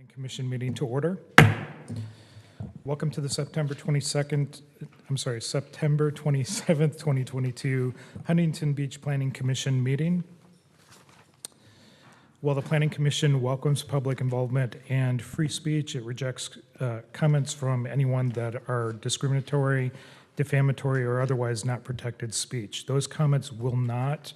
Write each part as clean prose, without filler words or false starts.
Planning Commission meeting to order. Welcome to the September 27th, 2022 Huntington Beach Planning Commission meeting. While the Planning Commission welcomes public involvement and free speech, it rejects comments from anyone that are discriminatory, defamatory, or otherwise not protected speech. Those comments will not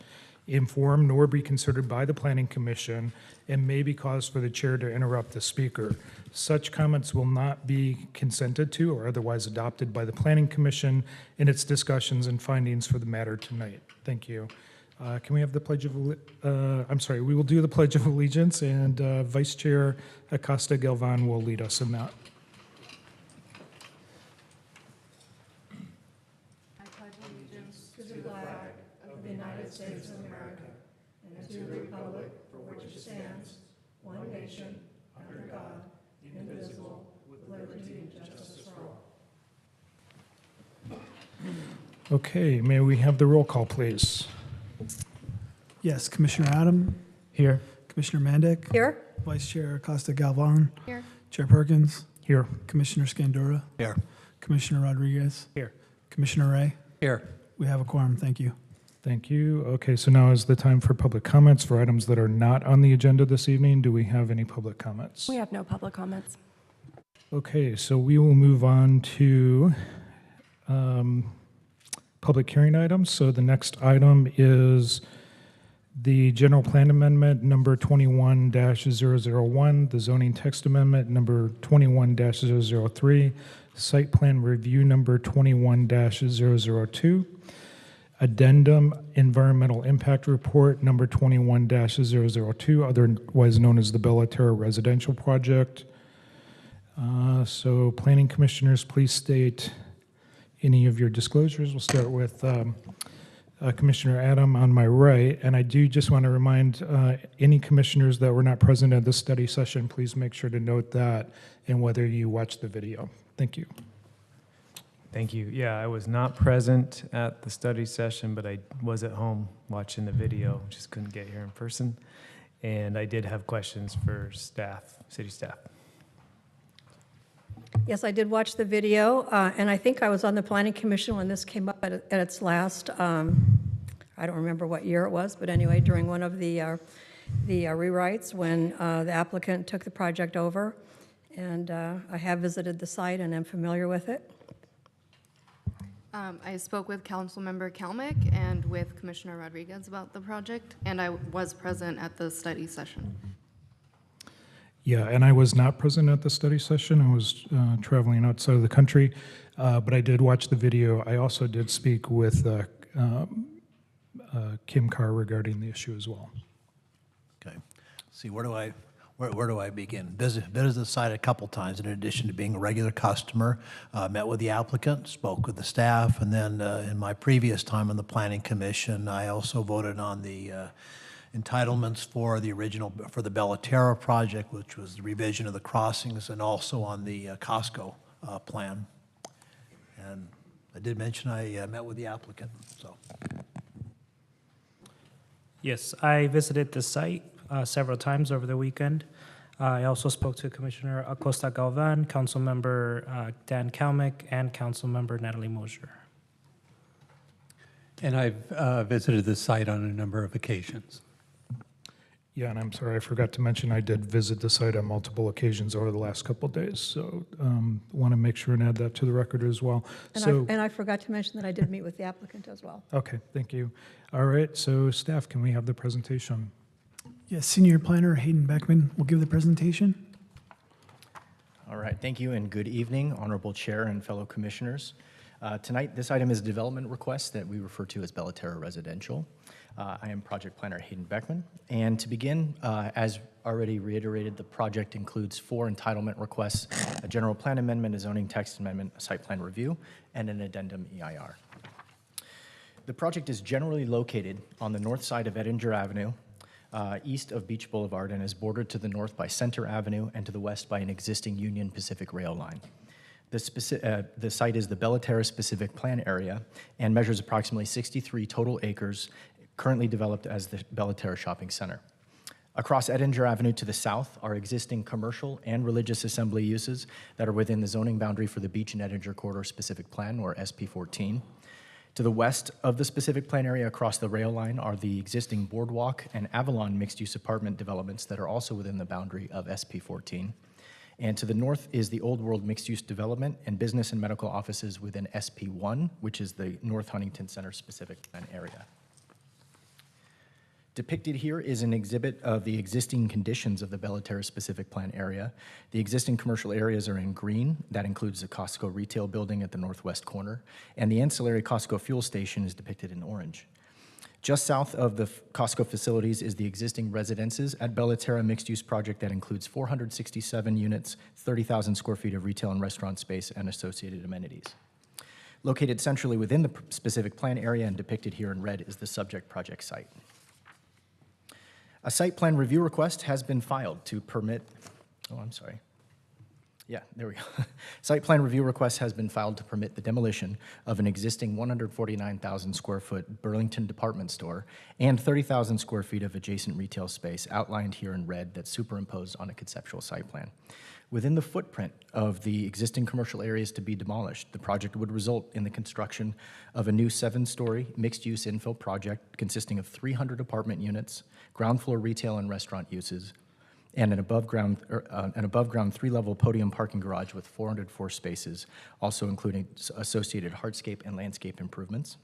inform nor be considered by the Planning Commission and may be cause for the chair to interrupt the speaker. Such comments will not be consented to or otherwise adopted by the Planning Commission in its discussions and findings for the matter tonight. Thank you. Can we have the Pledge of, we will do the Pledge of Allegiance, and Vice Chair Acosta Galvan will lead us in that. I pledge allegiance to the flag of the United States of America and to the republic for which it stands, one nation, under God, indivisible, with liberty and justice for all. Okay, may we have the roll call, please? Yes, Commissioner Adam. Here. Commissioner Mandic. Here. Vice Chair Acosta Galvan. Here. Chair Perkins. Here. Commissioner Scandura. Here. Commissioner Rodriguez. Here. Commissioner Ray. Here. We have a quorum. Thank you. Thank you. Okay, so now is the time for public comments for items that are not on the agenda this evening. Do we have any public comments? We have no public comments. Okay, so we will move on to public hearing items. So the next item is the general plan amendment number 21-001, the zoning text amendment number 21-003, site plan review number 21-002, Addendum environmental impact report number 21-002, otherwise known as the Terra residential project. So planning commissioners, please state any of your disclosures. We'll start with Commissioner Adam on my right, and I do just want to remind any commissioners that were not present at this study session, please make sure to note that and whether you watched the video. Thank you. Thank you. Yeah, I was not present at the study session, but I was at home watching the video, just couldn't get here in person. And I did have questions for staff, city staff. Yes, I did watch the video, and I think I was on the Planning Commission when this came up at its last, I don't remember what year it was, but anyway, during one of the rewrites when the applicant took the project over. And I have visited the site and am familiar with it. I spoke with Councilmember Kalmick and with Commissioner Rodriguez about the project, and I was present at the study session. Yeah, and I was not present at the study session. I was traveling outside of the country, but I did watch the video. I also did speak with Kim Carr regarding the issue as well. Okay. See, where do I begin? Visited the site a couple times in addition to being a regular customer. Met with the applicant, spoke with the staff, and then in my previous time on the Planning Commission, I also voted on the entitlements for the Terra project, which was the revision of the crossings, and also on the Costco plan. And I did mention I met with the applicant. So. Yes, I visited the site several times over the weekend. I also spoke to Commissioner Acosta Galvan, Councilmember Dan Kalmick, and Councilmember Natalie Mosher. And I've visited the site on a number of occasions. Yeah, and I'm sorry, I forgot to mention I did visit the site on multiple occasions over the last couple of days, so want to make sure and add that to the record as well. And I forgot to mention that I did meet with the applicant as well. Okay, thank you. All right, so staff, can we have the presentation? Yes, Senior Planner Hayden Beckman will give the presentation. All right, thank you and good evening, Honorable Chair and fellow commissioners. Tonight, this item is a development request that we refer to as Terra Residential. I am Project Planner Hayden Beckman, and to begin, as already reiterated, the project includes 4 entitlement requests, a general plan amendment, a zoning text amendment, a site plan review, and an addendum EIR. The project is generally located on the north side of Edinger Avenue, east of Beach Boulevard, and is bordered to the north by Center Avenue and to the west by an existing Union Pacific rail line. The site is the Terra specific plan area and measures approximately 63 total acres, currently developed as the Terra Shopping Center. Across Edinger Avenue to the south are existing commercial and religious assembly uses that are within the zoning boundary for the Beach and Edinger Corridor Specific Plan, or SP14. To the west of the specific plan area across the rail line are the existing Boardwalk and Avalon mixed-use apartment developments that are also within the boundary of SP14. And to the north is the Old World mixed-use development and business and medical offices within SP1, which is the North Huntington Center specific plan area. Depicted here is an exhibit of the existing conditions of the Bella Terra specific plan area. The existing commercial areas are in green. That includes the Costco retail building at the northwest corner, and the ancillary Costco fuel station is depicted in orange. Just south of the Costco facilities is the existing residences at Bella Terra mixed-use project that includes 467 units, 30,000 square feet of retail and restaurant space, and associated amenities. Located centrally within the specific plan area and depicted here in red is the subject project site. A site plan review request has been filed to permit, Site plan review request has been filed to permit the demolition of an existing 149,000 square foot Burlington department store and 30,000 square feet of adjacent retail space outlined here in red that's superimposed on a conceptual site plan. Within the footprint of the existing commercial areas to be demolished, the project would result in the construction of a new 7-story mixed-use infill project consisting of 300 apartment units, ground floor retail and restaurant uses, and an above-ground 3-level podium parking garage with 404 spaces, also including associated hardscape and landscape improvements.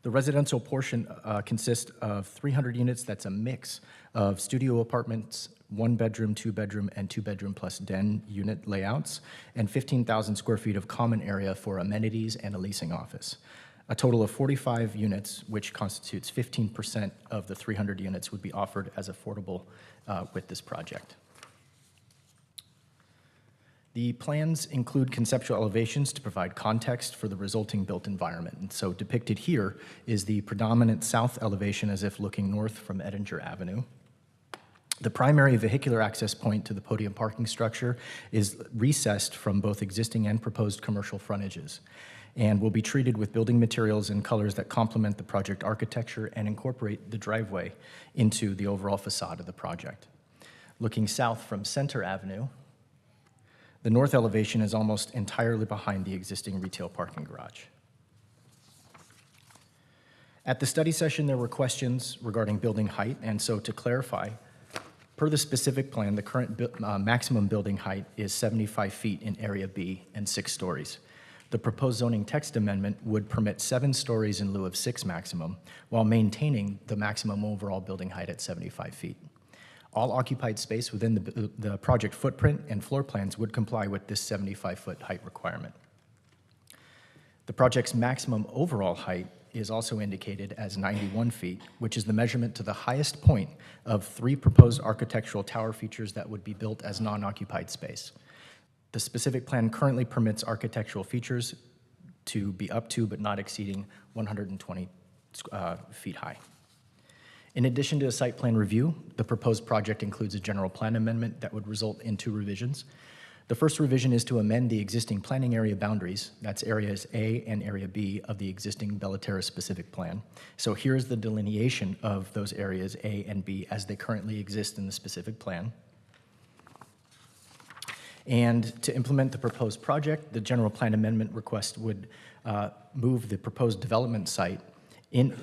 The residential portion consists of 300 units. That's a mix of studio apartments, 1-bedroom, 2-bedroom, and 2-bedroom plus den unit layouts, and 15,000 square feet of common area for amenities and a leasing office. A total of 45 units, which constitutes 15% of the 300 units, would be offered as affordable with this project. The plans include conceptual elevations to provide context for the resulting built environment. And so depicted here is the predominant south elevation as if looking north from Edinger Avenue. The primary vehicular access point to the podium parking structure is recessed from both existing and proposed commercial frontages, and will be treated with building materials and colors that complement the project architecture and incorporate the driveway into the overall facade of the project. Looking south from Center Avenue, the north elevation is almost entirely behind the existing retail parking garage. At the study session, there were questions regarding building height, and so to clarify, per the specific plan, the current maximum building height is 75 feet in Area B and 6 stories. The proposed zoning text amendment would permit 7 stories in lieu of 6 maximum, while maintaining the maximum overall building height at 75 feet. All occupied space within the project footprint and floor plans would comply with this 75-foot height requirement. The project's maximum overall height is also indicated as 91 feet, which is the measurement to the highest point of 3 proposed architectural tower features that would be built as non-occupied space. The specific plan currently permits architectural features to be up to but not exceeding 120 feet high. In addition to a site plan review, the proposed project includes a general plan amendment that would result in 2 revisions. The first revision is to amend the existing planning area boundaries, that's areas A and area B of the existing Bella Terra specific plan. So here's the delineation of those areas A and B as they currently exist in the specific plan. And to implement the proposed project, the general plan amendment request would move the proposed development site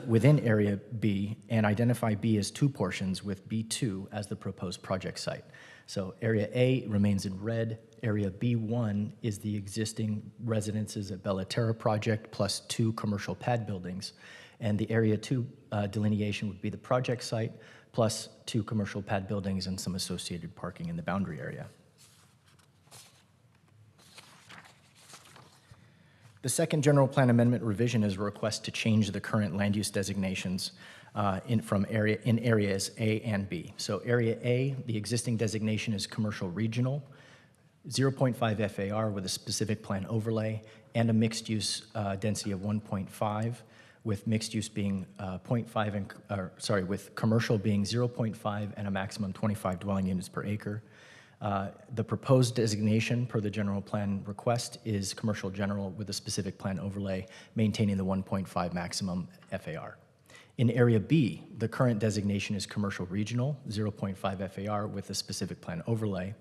within Area B and identify B as 2 portions, with B2 as the proposed project site. So Area A remains in red. Area B1 is the existing residences at Bella Terra project plus 2 commercial pad buildings. And the Area 2 delineation would be the project site plus 2 commercial pad buildings and some associated parking in the boundary area. The second general plan amendment revision is a request to change the current land use designations in areas A and B. So Area A, the existing designation is commercial regional, 0.5 FAR with a specific plan overlay, and a mixed use density of 1.5, with mixed use being 0.5 with commercial being 0.5 and a maximum 25 dwelling units per acre. The proposed designation per the general plan request is commercial general with a specific plan overlay, maintaining the 1.5 maximum FAR. In Area B, the current designation is Commercial Regional, 0.5 FAR with a specific plan overlay.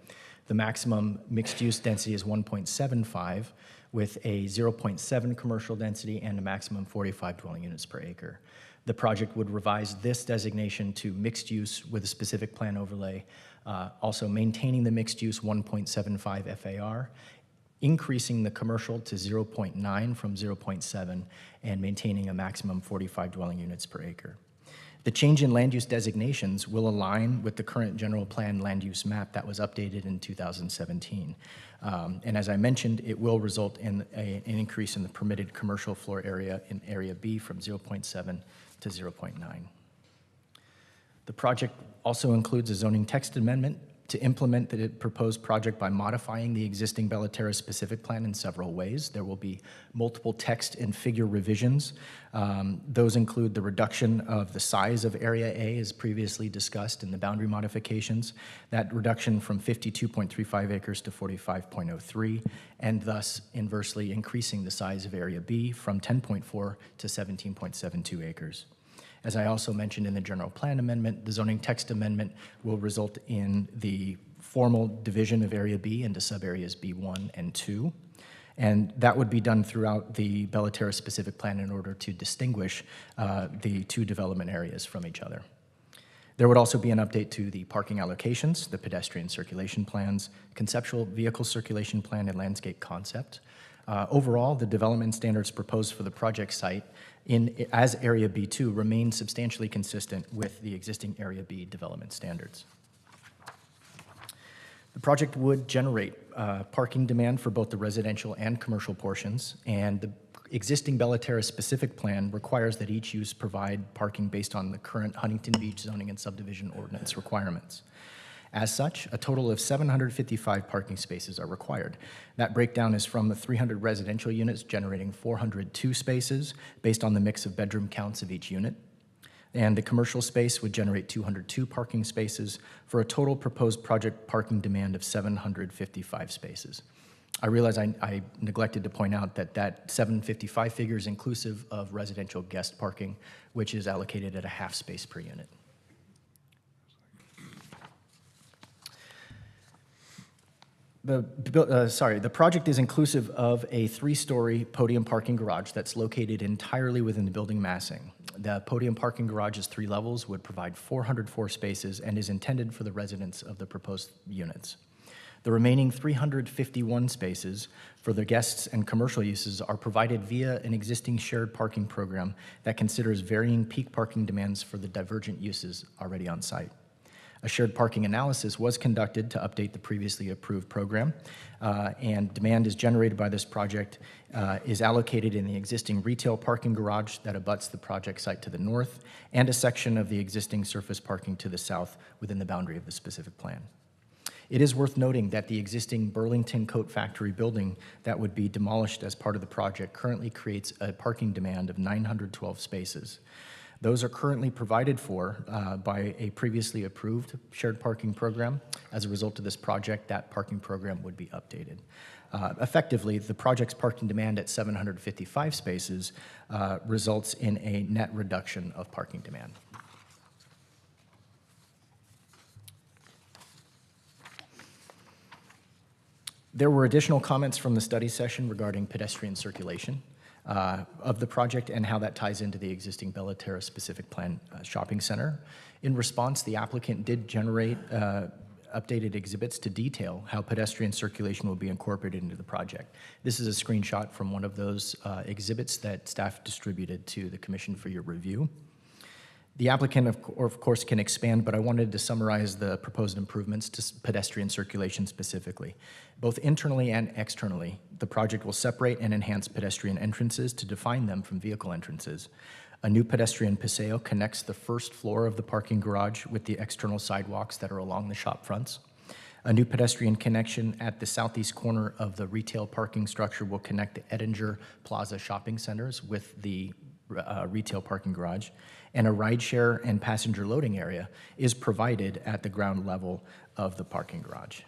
The maximum mixed-use density is 1.75 with a 0.7 commercial density and a maximum 45 dwelling units per acre. The project would revise this designation to mixed use with a specific plan overlay, also maintaining the mixed use 1.75 FAR, increasing the commercial to 0.9 from 0.7, and maintaining a maximum 45 dwelling units per acre. The change in land use designations will align with the current general plan land use map that was updated in 2017. And as I mentioned, it will result in an increase in the permitted commercial floor area in Area B from 0.7 to 0.9. The project also includes a zoning text amendment to implement the proposed project by modifying the existing Bella Terra specific plan in several ways. There will be multiple text and figure revisions. Those include the reduction of the size of Area A as previously discussed in the boundary modifications, that reduction from 52.35 acres to 45.03, and thus inversely increasing the size of Area B from 10.4 to 17.72 acres. As I also mentioned in the general plan amendment, the zoning text amendment will result in the formal division of Area B into subareas B1 and 2. And that would be done throughout the Bella Terra specific plan in order to distinguish the two development areas from each other. There would also be an update to the parking allocations, the pedestrian circulation plans, conceptual vehicle circulation plan, and landscape concept. Overall, the development standards proposed for the project site as Area B2 remain substantially consistent with the existing Area B development standards. The project would generate parking demand for both the residential and commercial portions, and the existing Bella Terra specific plan requires that each use provide parking based on the current Huntington Beach zoning and subdivision ordinance requirements. As such, a total of 755 parking spaces are required. That breakdown is from the 300 residential units generating 402 spaces based on the mix of bedroom counts of each unit. And the commercial space would generate 202 parking spaces for a total proposed project parking demand of 755 spaces. I realize I neglected to point out that that 755 figure is inclusive of residential guest parking, which is allocated at a half space per unit. The project is inclusive of a 3-story podium parking garage that's located entirely within the building massing. The podium parking garage is 3 levels, would provide 404 spaces, and is intended for the residents of the proposed units. The remaining 351 spaces for the guests and commercial uses are provided via an existing shared parking program that considers varying peak parking demands for the divergent uses already on site. A shared parking analysis was conducted to update the previously approved program, and demand is generated by this project is allocated in the existing retail parking garage that abuts the project site to the north, and a section of the existing surface parking to the south within the boundary of the specific plan. It is worth noting that the existing Burlington Coat Factory building that would be demolished as part of the project currently creates a parking demand of 912 spaces. Those are currently provided for by a previously approved shared parking program. As a result of this project, that parking program would be updated. Effectively, the project's parking demand at 755 spaces results in a net reduction of parking demand. There were additional comments from the study session regarding pedestrian circulation of the project and how that ties into the existing Bella Terra specific plan shopping center. In response, the applicant did generate updated exhibits to detail how pedestrian circulation will be incorporated into the project. This is a screenshot from one of those exhibits that staff distributed to the commission for your review. The applicant, of course, can expand, but I wanted to summarize the proposed improvements to pedestrian circulation specifically. Both internally and externally, the project will separate and enhance pedestrian entrances to define them from vehicle entrances. A new pedestrian paseo connects the first floor of the parking garage with the external sidewalks that are along the shop fronts. A new pedestrian connection at the southeast corner of the retail parking structure will connect the Edinger Plaza shopping centers with the retail parking garage, and a rideshare and passenger loading area is provided at the ground level of the parking garage.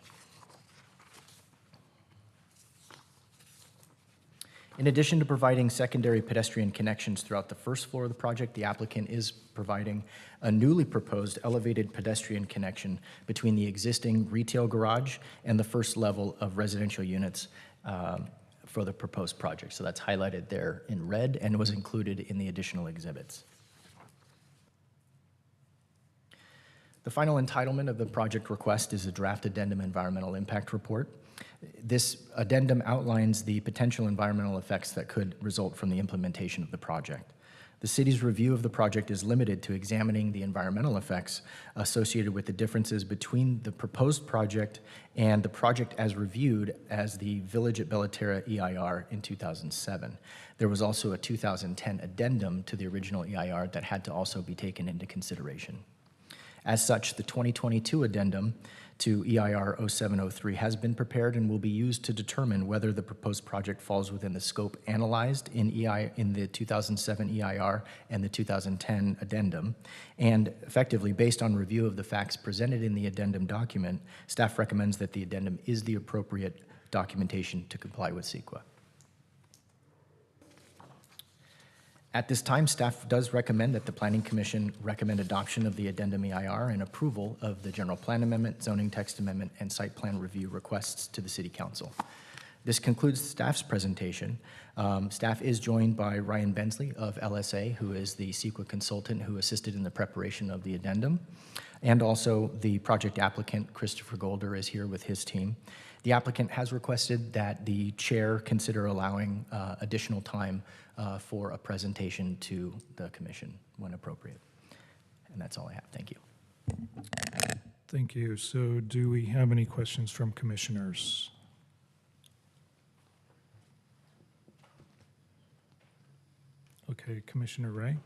In addition to providing secondary pedestrian connections throughout the first floor of the project, the applicant is providing a newly proposed elevated pedestrian connection between the existing retail garage and the first level of residential units for the proposed project. So that's highlighted there in red and was included in the additional exhibits. The final entitlement of the project request is a draft addendum environmental impact report. This addendum outlines the potential environmental effects that could result from the implementation of the project. The city's review of the project is limited to examining the environmental effects associated with the differences between the proposed project and the project as reviewed as the Village at Bella Terra EIR in 2007. There was also a 2010 addendum to the original EIR that had to also be taken into consideration. As such, the 2022 addendum to EIR 0703 has been prepared and will be used to determine whether the proposed project falls within the scope analyzed in the 2007 EIR and the 2010 addendum. And effectively, based on review of the facts presented in the addendum document, staff recommends that the addendum is the appropriate documentation to comply with CEQA. At this time, staff does recommend that the Planning Commission recommend adoption of the Addendum EIR and approval of the General Plan Amendment, Zoning Text Amendment, and Site Plan Review requests to the City Council. This concludes staff's presentation. Staff is joined by Ryan Bensley of LSA, who is the CEQA consultant who assisted in the preparation of the addendum, and also the project applicant, Christopher Golder, is here with his team. The applicant has requested that the chair consider allowing additional time for a presentation to the commission when appropriate. And that's all I have. Thank you. Thank you. So do we have any questions from commissioners? Okay, Commissioner Ray.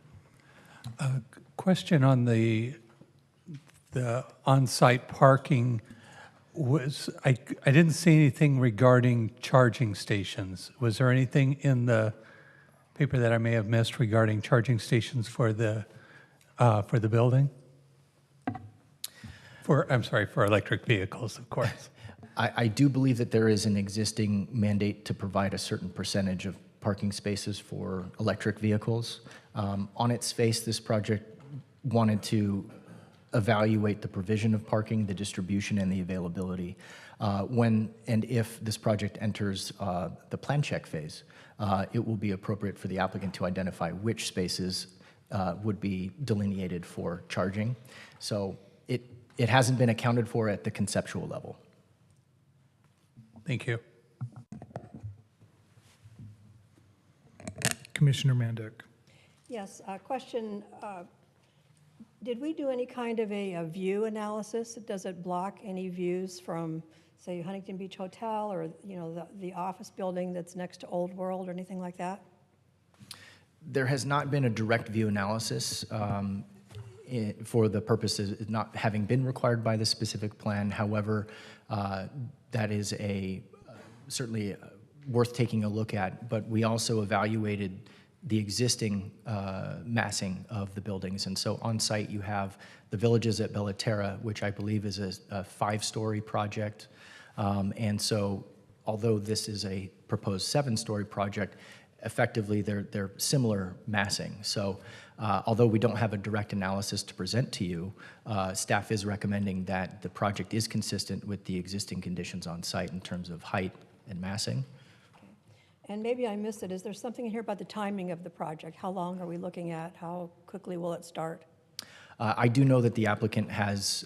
Question on the on-site parking. I didn't see anything regarding charging stations. Was there anything in the paper that I may have missed regarding charging stations for the building? For electric vehicles, of course. I do believe that there is an existing mandate to provide a certain percentage of parking spaces for electric vehicles. On its face, this project wanted to evaluate the provision of parking, the distribution, and the availability. When and if this project enters the plan check phase, it will be appropriate for the applicant to identify which spaces would be delineated for charging. So it hasn't been accounted for at the conceptual level. Thank you. Commissioner Mandick. Yes, a question. Did we do any kind of a view analysis? Does it block any views from, say, Huntington Beach Hotel or, you know, the office building that's next to Old World or anything like that? There has not been a direct view analysis for the purposes not having been required by the specific plan. However, that is certainly worth taking a look at, but we also evaluated the existing massing of the buildings. And so on site you have the Villages at Bella Terra, which I believe is a 5-story project. And so although this is a proposed 7-story project, effectively they're similar massing. So although we don't have a direct analysis to present to you, staff is recommending that the project is consistent with the existing conditions on site in terms of height and massing. And maybe I missed it. Is there something in here about the timing of the project? How long are we looking at? How quickly will it start? I do know that the applicant has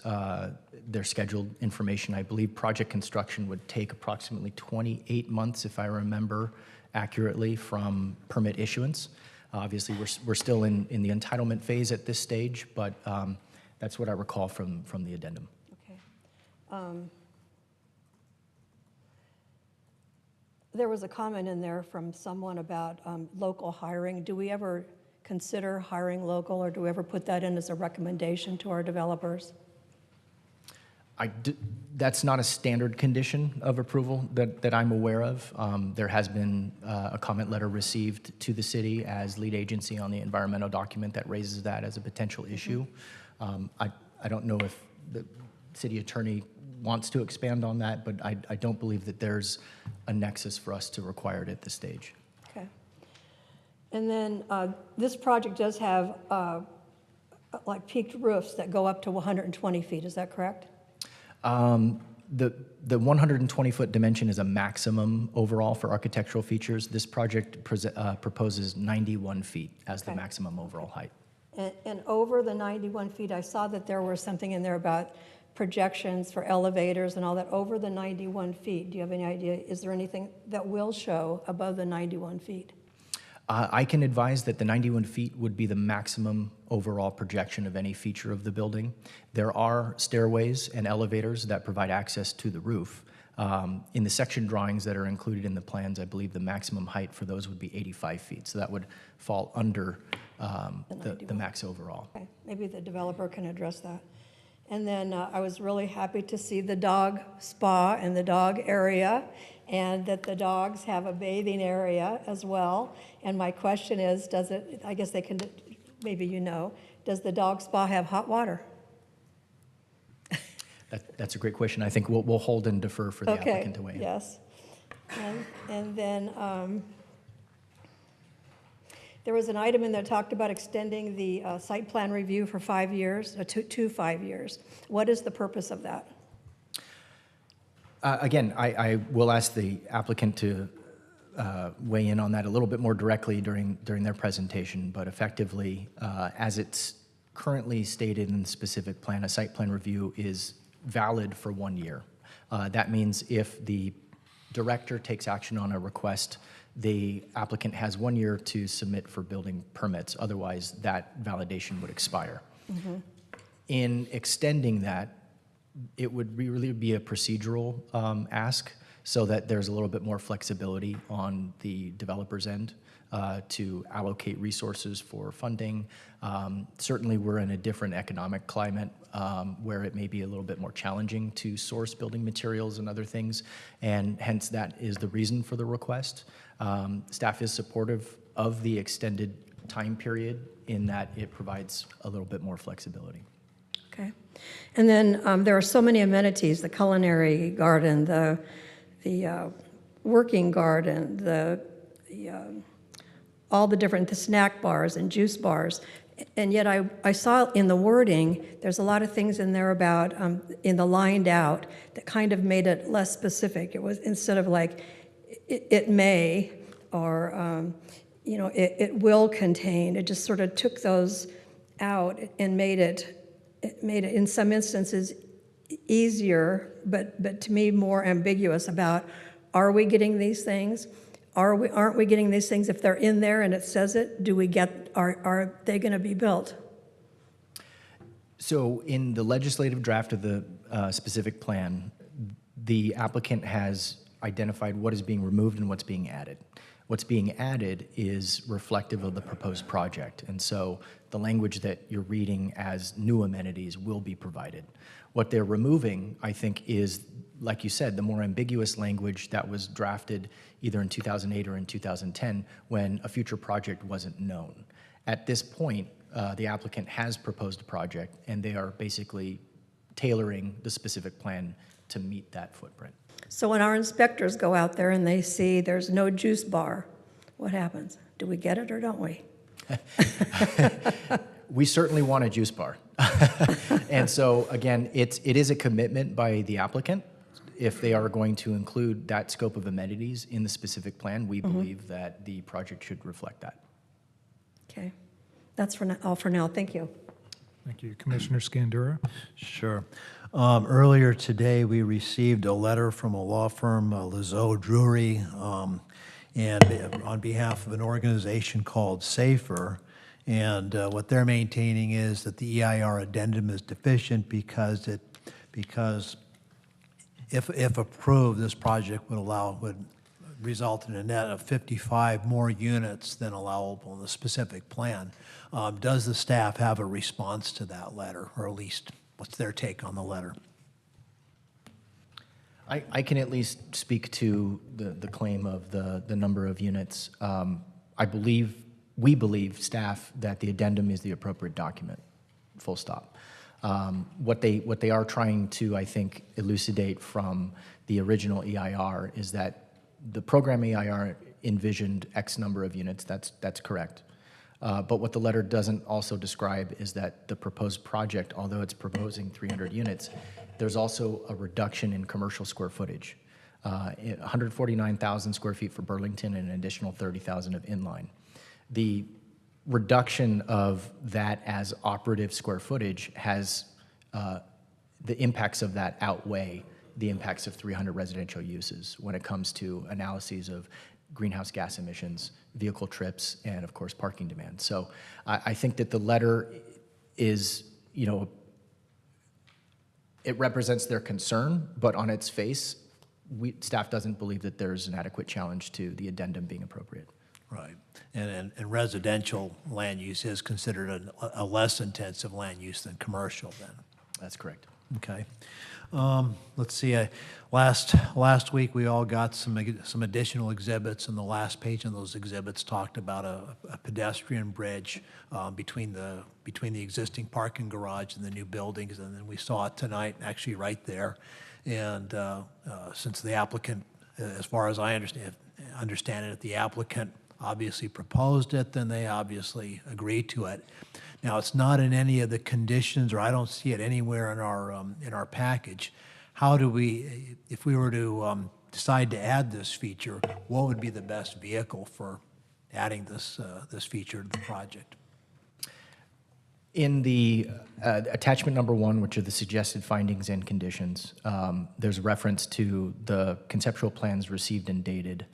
their scheduled information. I believe project construction would take approximately 28 months, if I remember accurately, from permit issuance. Obviously, we're still in the entitlement phase at this stage, but that's what I recall from the addendum. Okay. There was a comment in there from someone about local hiring. Do we ever consider hiring local, or do we ever put that in as a recommendation to our developers? That's not a standard condition of approval that I'm aware of. There has been a comment letter received to the city as lead agency on the environmental document that raises that as a potential issue. I don't know if the city attorney wants to expand on that, but I don't believe that there's a nexus for us to require it at this stage. Okay. And then this project does have like peaked roofs that go up to 120 feet, is that correct? The 120-foot dimension is a maximum overall for architectural features. This project proposes 91 feet as the Okay. maximum overall height. And over the 91 feet, I saw that there was something in there about projections for elevators and all that. Over the 91 feet, do you have any idea, is there anything that will show above the 91 feet? I can advise that the 91 feet would be the maximum overall projection of any feature of the building. There are stairways and elevators that provide access to the roof. In the section drawings that are included in the plans, I believe the maximum height for those would be 85 feet. So that would fall under the max overall. Okay, maybe the developer can address that. And then I was really happy to see the dog spa and the dog area, and that the dogs have a bathing area as well. And my question is, does it, I guess they can, maybe you know, does the dog spa have hot water? That's a great question. I think we'll hold and defer for the applicant to weigh in. Yes. And then there was an item in there that talked about extending the site plan review for 5 years, to 5 years. What is the purpose of that? Again, I will ask the applicant to weigh in on that a little bit more directly during their presentation, but effectively, as it's currently stated in the specific plan, a site plan review is valid for 1 year. That means if the director takes action on a request, the applicant has 1 year to submit for building permits. Otherwise, that validation would expire. Mm-hmm. In extending that, it would really be a procedural ask so that there's a little bit more flexibility on the developer's end to allocate resources for funding. Certainly, we're in a different economic climate where it may be a little bit more challenging to source building materials and other things, and hence that is the reason for the request. Staff is supportive of the extended time period in that it provides a little bit more flexibility. Okay. And then there are so many amenities, the culinary garden, the working garden, all the different the snack bars and juice bars. And yet I saw in the wording, there's a lot of things in there about, in the lined out, that kind of made it less specific. It was, instead of like, it may, or, you know, it will contain, it just sort of took those out and made it in some instances easier, but to me more ambiguous about, are we getting these things? Aren't we getting these things? If they're in there and it says it, are they going to be built? So in the legislative draft of the specific plan, the applicant has identified what is being removed and what's being added. What's being added is reflective of the proposed project, and so the language that you're reading as new amenities will be provided. What they're removing, I think, is, like you said, the more ambiguous language that was drafted either in 2008 or in 2010 when a future project wasn't known. At this point, the applicant has proposed a project, and they are basically tailoring the specific plan to meet that footprint. So when our inspectors go out there and they see there's no juice bar, what happens? Do we get it or don't we? We certainly want a juice bar. And so, again, it is a commitment by the applicant. If they are going to include that scope of amenities in the specific plan, we believe that the project should reflect that. Okay. That's all for now. Thank you. Thank you. Commissioner Scandura? Sure. Earlier today, we received a letter from a law firm, Lizow Drury, and on behalf of an organization called SAFER. And what they're maintaining is that the EIR addendum is deficient because if approved, this project would result in a net of 55 more units than allowable in the specific plan. Does the staff have a response to that letter, or at least what's their take on the letter? I can at least speak to the claim of the number of units. We believe, staff, that the addendum is the appropriate document, full stop. What they are trying to, I think, elucidate from the original EIR is that the program EIR envisioned X number of units. That's correct. But what the letter doesn't also describe is that the proposed project, although it's proposing 300 units, there's also a reduction in commercial square footage. 149,000 square feet for Burlington and an additional 30,000 of inline. The reduction of that as operative square footage has, the impacts of that outweigh the impacts of 300 residential uses when it comes to analyses of greenhouse gas emissions, vehicle trips, and of course parking demand. So I think that the letter is, it represents their concern, but on its face, staff doesn't believe that there's an adequate challenge to the addendum being appropriate. Right. And residential land use is considered a less intensive land use than commercial then. That's correct. Okay. Let's see. Last week we all got some additional exhibits, and the last page of those exhibits talked about a pedestrian bridge between the existing parking garage and the new buildings, and then we saw it tonight, actually right there. And since the applicant, as far as I understand it, the applicant obviously proposed it, then they obviously agreed to it. Now, it's not in any of the conditions, or I don't see it anywhere in our package. How do we, if we were to decide to add this feature, what would be the best vehicle for adding this feature to the project? In the attachment number 1, which are the suggested findings and conditions, there's reference to the conceptual plans received and dated.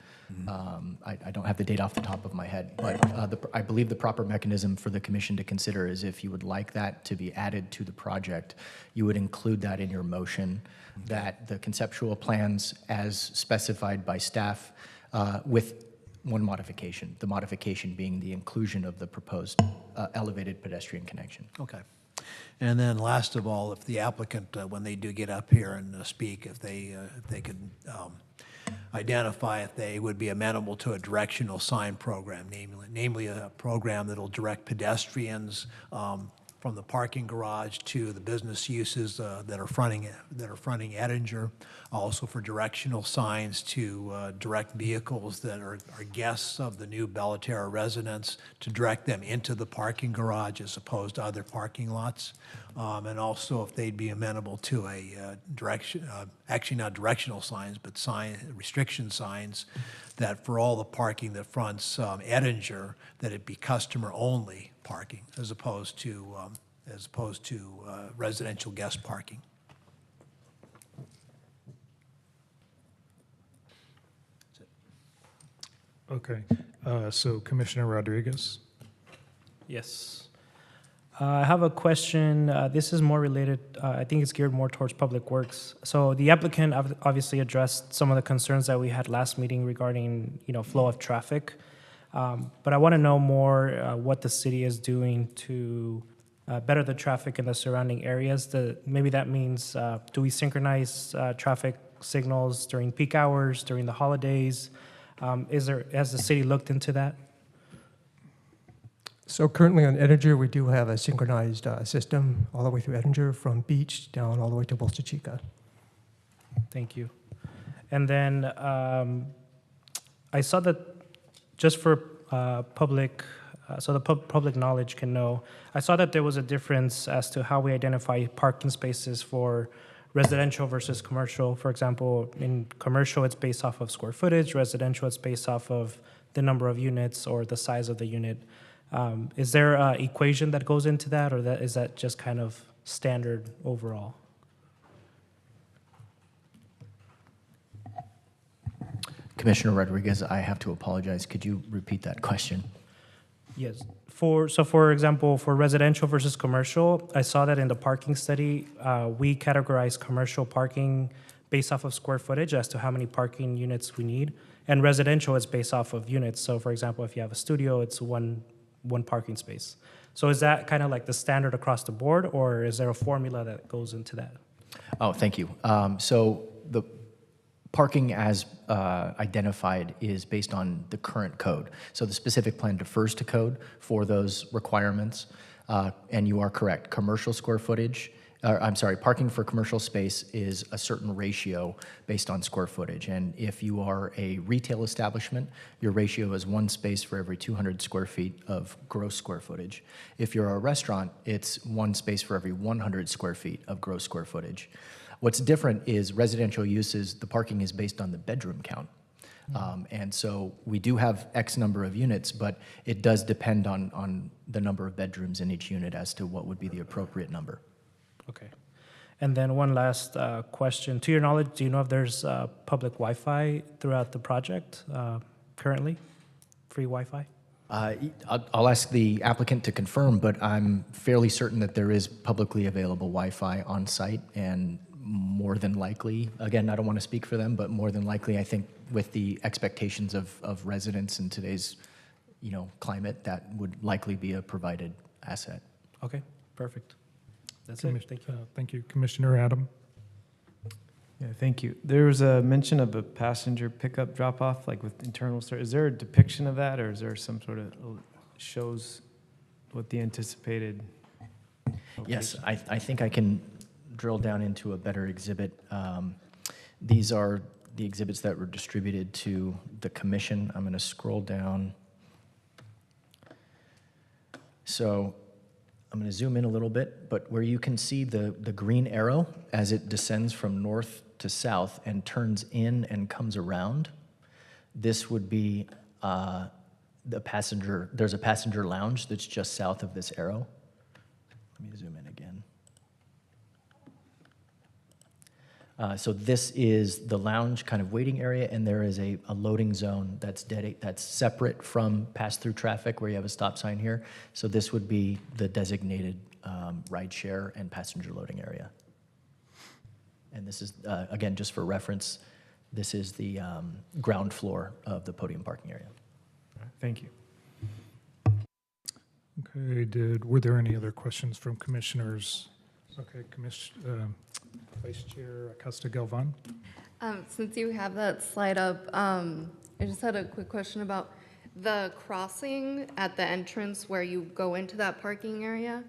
I don't have the date off the top of my head, but I believe the proper mechanism for the commission to consider is if you would like that to be added to the project, you would include that in your motion, that the conceptual plans as specified by staff with one modification, the modification being the inclusion of the proposed elevated pedestrian connection. Okay. And then last of all, if the applicant, when they do get up here and speak, if they could identify if they would be amenable to a directional sign program, namely a program that will direct pedestrians from the parking garage to the business uses that are fronting Edinger, also for directional signs to direct vehicles that are guests of the new Terra residents to direct them into the parking garage as opposed to other parking lots. And also if they'd be amenable to a actually not directional signs, but restriction signs that for all the parking that fronts Edinger, that it be customer-only parking as opposed to residential guest parking. Okay, so Commissioner Rodriguez. Yes. I have a question. This is more related, I think it's geared more towards Public Works. So the applicant obviously addressed some of the concerns that we had last meeting regarding, flow of traffic. But I want to know more what the city is doing to better the traffic in the surrounding areas. Maybe that means, do we synchronize traffic signals during peak hours, during the holidays? Has the city looked into that? So currently on Edinger, we do have a synchronized system all the way through Edinger from Beach down all the way to Bolsa Chica. Thank you. And then I saw that just for public, so the public knowledge can know, I saw that there was a difference as to how we identify parking spaces for residential versus commercial. For example, in commercial, it's based off of square footage. Residential, it's based off of the number of units or the size of the unit. Is there an equation that goes into that, or is that just kind of standard overall? Commissioner Rodriguez, I have to apologize. Could you repeat that question? Yes. For example, for residential versus commercial, I saw that in the parking study, we categorize commercial parking based off of square footage as to how many parking units we need, and residential is based off of units. So, for example, if you have a studio, it's one parking space. So is that kind of like the standard across the board, or is there a formula that goes into that? Oh, thank you. So the parking as identified is based on the current code. So the specific plan defers to code for those requirements. And you are correct. Commercial square footage parking for commercial space is a certain ratio based on square footage. And if you are a retail establishment, your ratio is 1 space for every 200 square feet of gross square footage. If you're a restaurant, it's 1 space for every 100 square feet of gross square footage. What's different is residential uses, the parking is based on the bedroom count. And so we do have X number of units, but it does depend on the number of bedrooms in each unit as to what would be the appropriate number. Okay. And then one last question. To your knowledge, do you know if there's public Wi-Fi throughout the project currently? Free Wi-Fi? I'll ask the applicant to confirm, but I'm fairly certain that there is publicly available Wi-Fi on site, and more than likely, again, I don't want to speak for them, but more than likely, I think with the expectations of residents in today's, climate, that would likely be a provided asset. Okay, perfect. That's it. Thank you. Thank you. Commissioner Adam? Yeah, thank you. There was a mention of a passenger pickup drop-off, like with internal storage. Is there a depiction of that, or is there some sort of shows what the anticipated Yes, location? I think I can drill down into a better exhibit. These are the exhibits that were distributed to the commission. I'm going to scroll down. So I'm going to zoom in a little bit, but where you can see the green arrow as it descends from north to south and turns in and comes around, this would be the passenger. There's a passenger lounge that's just south of this arrow. Let me zoom in again. So this is the lounge kind of waiting area, and there is a loading zone that's separate from pass-through traffic where you have a stop sign here. So this would be the designated ride share and passenger loading area. And this is, again, just for reference, this is the ground floor of the podium parking area. All right, thank you. Okay, were there any other questions from commissioners? Okay, Vice Chair Acosta Galvan. Since you have that slide up, I just had a quick question about the crossing at the entrance where you go into that parking area.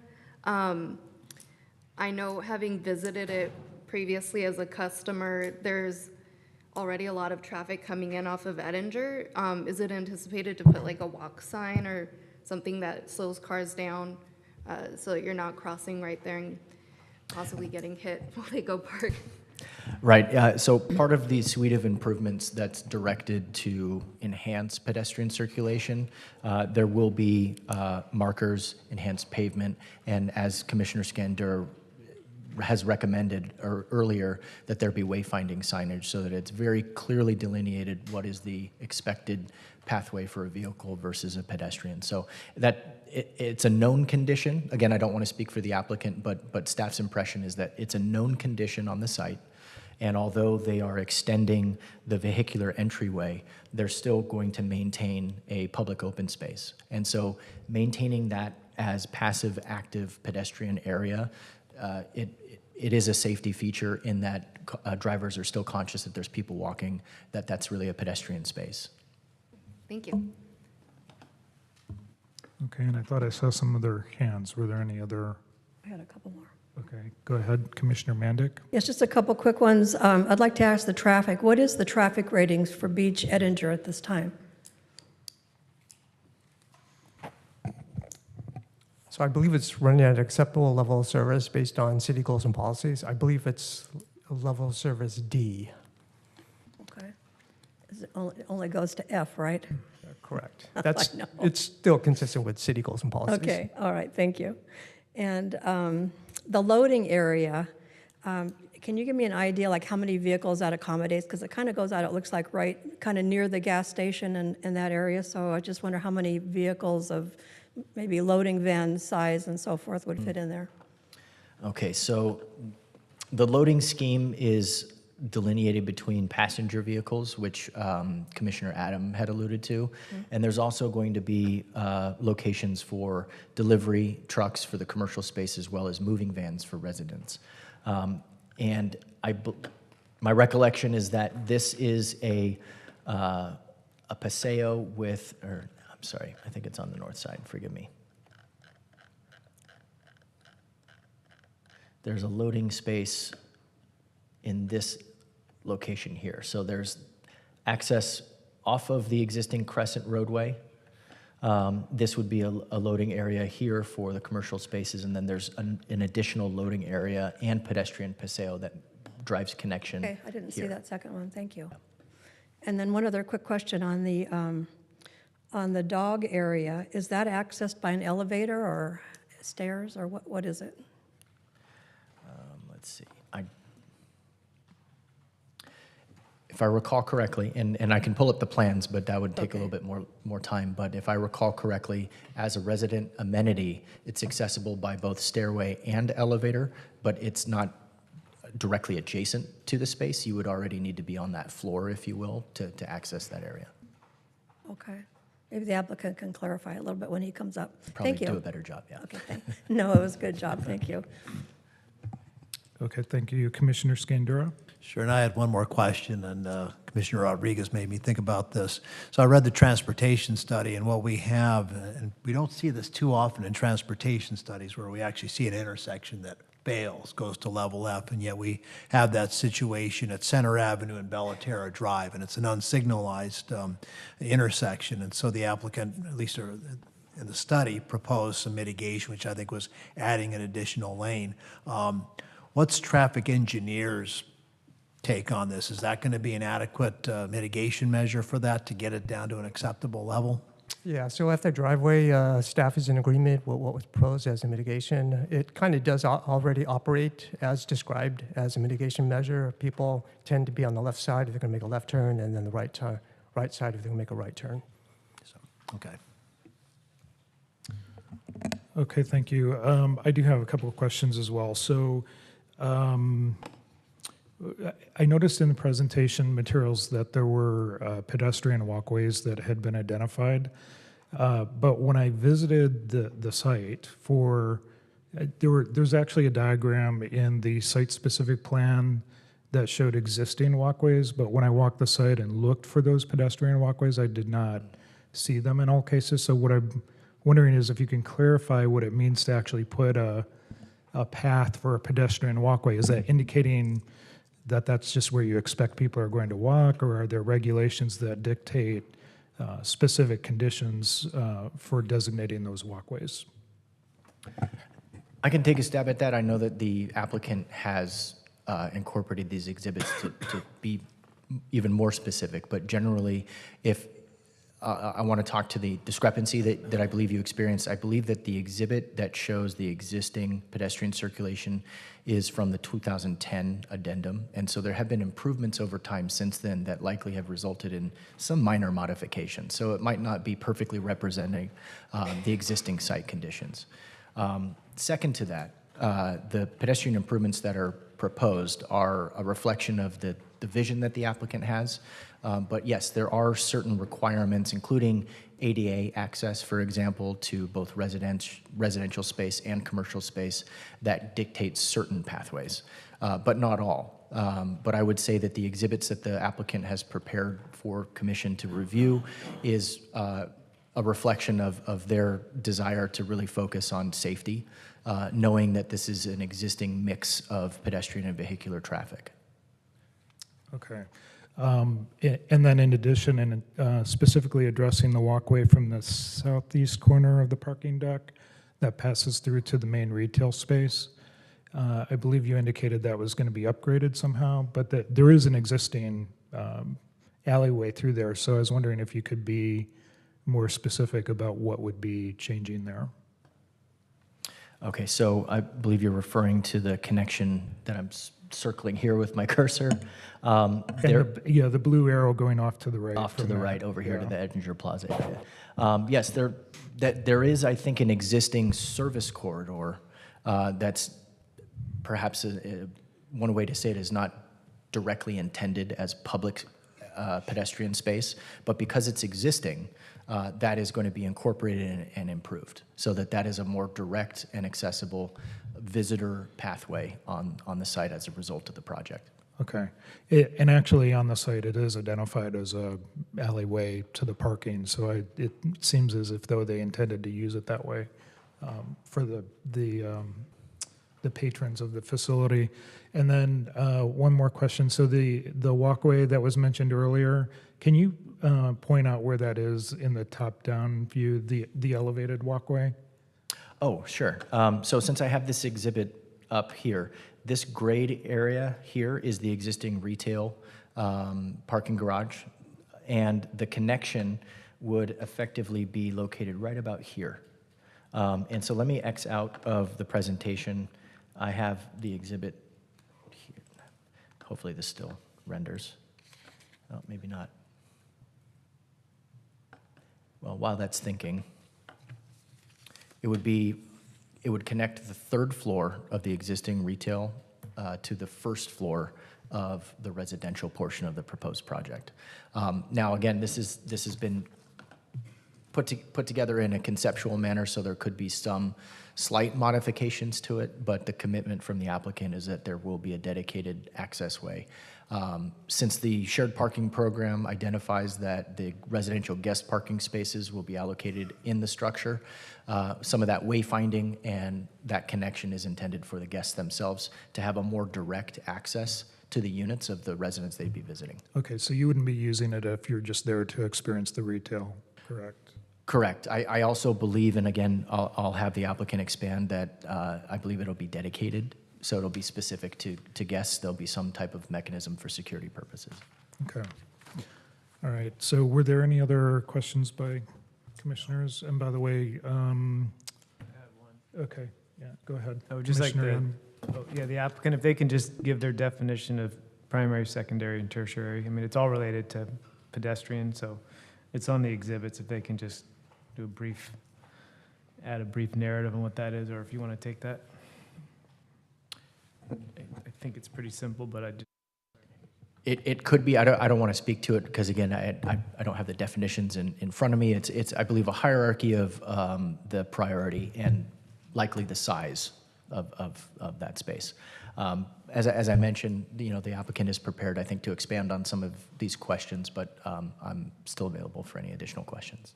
I know, having visited it previously as a customer, there's already a lot of traffic coming in off of Edinger. Is it anticipated to put like a walk sign or something that slows cars down so that you're not crossing right there and possibly getting hit while they go park? Right. So part of the suite of improvements that's directed to enhance pedestrian circulation, there will be markers, enhanced pavement, and as Commissioner Skander has recommended earlier, that there be wayfinding signage so that it's very clearly delineated what is the expected pathway for a vehicle versus a pedestrian. So that it's a known condition. Again, I don't want to speak for the applicant, but staff's impression is that it's a known condition on the site. And although they are extending the vehicular entryway, they're still going to maintain a public open space. And so maintaining that as passive, active pedestrian area, it is a safety feature in that drivers are still conscious that there's people walking, that's really a pedestrian space. Thank you. Okay, and I thought I saw some other hands. Were there any other? I had a couple more. Okay, go ahead, Commissioner Mandic. Yes, just a couple quick ones. I'd like to ask the traffic. What is the traffic ratings for Beach Edinger at this time? So I believe it's running at an acceptable level of service based on city goals and policies. I believe it's level of service D. Okay. It only goes to F, right? Correct. That's, know. it's still consistent with city goals and policies. Okay, all right, thank you. And the loading area, can you give me an idea, like how many vehicles that accommodates? Because it kind of goes out, it looks like right kind of near the gas station in that area. So I just wonder how many vehicles of maybe loading van size and so forth would fit in there. Okay, so the loading scheme is delineated between passenger vehicles, which Commissioner Adam had alluded to, and there's also going to be locations for delivery trucks for the commercial space as well as moving vans for residents. And my recollection is that this is a paseo with, or I'm sorry, I think it's on the north side, forgive me. there's a loading space in this location here. So there's access off of the existing Crescent roadway. This would be a loading area here for the commercial spaces, and then there's an additional loading area and pedestrian paseo that drives connection Okay, I didn't see here. that second one, thank you. And then one other quick question on the dog area. Is that accessed by an elevator or stairs, or what is it? Let's see. If I recall correctly, and I can pull up the plans, but that would take a little bit more time. But if I recall correctly, as a resident amenity, it's accessible by both stairway and elevator, but it's not directly adjacent to the space. You would already need to be on that floor, if you will, to access that area. Okay. Maybe the applicant can clarify a little bit when he comes up. Probably Thank you. do a better job, yeah. Okay, no, it was a good job, thank you. Okay, thank you. Commissioner Scandura? Sure, and I had one more question, and Commissioner Rodriguez made me think about this. So I read the transportation study, and what we have, and we don't see this too often in transportation studies, where we actually see an intersection that fails, goes to level F, and yet we have that situation at Center Avenue and Terra Drive, and it's an unsignalized intersection. And so the applicant, at least in the study, proposed some mitigation, which I think was adding an additional lane. What's traffic engineers' take on this? Is that going to be an adequate mitigation measure for that to get it down to an acceptable level? Yeah, so at the driveway, staff is in agreement with what was proposed as a mitigation. It kind of does already operate as described as a mitigation measure. People tend to be on the left side if they're going to make a left turn, and then the right side if they're going to make a right turn. So, okay. Okay, thank you. I do have a couple of questions as well. So I noticed in the presentation materials that there were pedestrian walkways that had been identified. But when I visited the site there's actually a diagram in the site-specific plan that showed existing walkways, but when I walked the site and looked for those pedestrian walkways, I did not see them in all cases. So what I'm wondering is if you can clarify what it means to actually put a path for a pedestrian walkway. Is that indicating that that's just where you expect people are going to walk, or are there regulations that dictate specific conditions for designating those walkways? I can take a stab at that. I know that the applicant has incorporated these exhibits to be even more specific, but generally, if I want to talk to the discrepancy that I believe you experienced. I believe that the exhibit that shows the existing pedestrian circulation is from the 2010 addendum, and so there have been improvements over time since then that likely have resulted in some minor modifications. So it might not be perfectly representing the existing site conditions. Second to that, the pedestrian improvements that are proposed are a reflection of the vision that the applicant has. But yes, there are certain requirements, including ADA access, for example, to both residential space and commercial space that dictates certain pathways, but not all. But I would say that the exhibits that the applicant has prepared for commission to review is a reflection of their desire to really focus on safety, knowing that this is an existing mix of pedestrian and vehicular traffic. Okay. And then in addition, and specifically addressing the walkway from the southeast corner of the parking deck that passes through to the main retail space, I believe you indicated that was going to be upgraded somehow, but that there is an existing alleyway through there. So I was wondering if you could be more specific about what would be changing there. Okay, so I believe you're referring to the connection that I'm circling here with my cursor. The blue arrow going off to the right. Off to the right over here to the Edinger Plaza area. Yes, there is, I think, an existing service corridor that's perhaps one way to say it is not directly intended as public pedestrian space, but because it's existing, that is going to be incorporated and improved so that is a more direct and accessible visitor pathway on the site as a result of the project. Okay. And actually on the site, it is identified as a alleyway to the parking, so it seems as if though they intended to use it that way for the the patrons of the facility. And then one more question. So the walkway that was mentioned earlier, can you point out where that is in the top-down view, the elevated walkway? Oh, sure. So since I have this exhibit up here, this grayed area here is the existing retail parking garage, and the connection would effectively be located right about here. And so let me X out of the presentation. I have the exhibit here. Hopefully this still renders. Oh, maybe not. Well, while that's thinking, it would connect the third floor of the existing retail to the first floor of the residential portion of the proposed project. Now, again, this has been put together in a conceptual manner, so there could be some slight modifications to it, but the commitment from the applicant is that there will be a dedicated access way. Since the shared parking program identifies that the residential guest parking spaces will be allocated in the structure, some of that wayfinding and that connection is intended for the guests themselves to have a more direct access to the units of the residents they'd be visiting. Okay, so you wouldn't be using it if you're just there to experience the retail, correct? Correct. I also believe, and again, I'll have the applicant expand that I believe it'll be dedicated, so it'll be specific to guests. There'll be some type of mechanism for security purposes. Okay. All right, so were there any other questions by commissioners? And by the way, okay, yeah, go ahead. I would just like Commissioner the applicant, if they can just give their definition of primary, secondary, and tertiary. I mean, it's all related to pedestrian, so it's on the exhibits. If they can just do add a brief narrative on what that is, or if you want to take that. I think it's pretty simple, but I just. It could be. I don't want to speak to it because again, I don't have the definitions in front of me. It's I believe a hierarchy of the priority and likely the size of that space. As I mentioned, the applicant is prepared, I think, to expand on some of these questions, but I'm still available for any additional questions.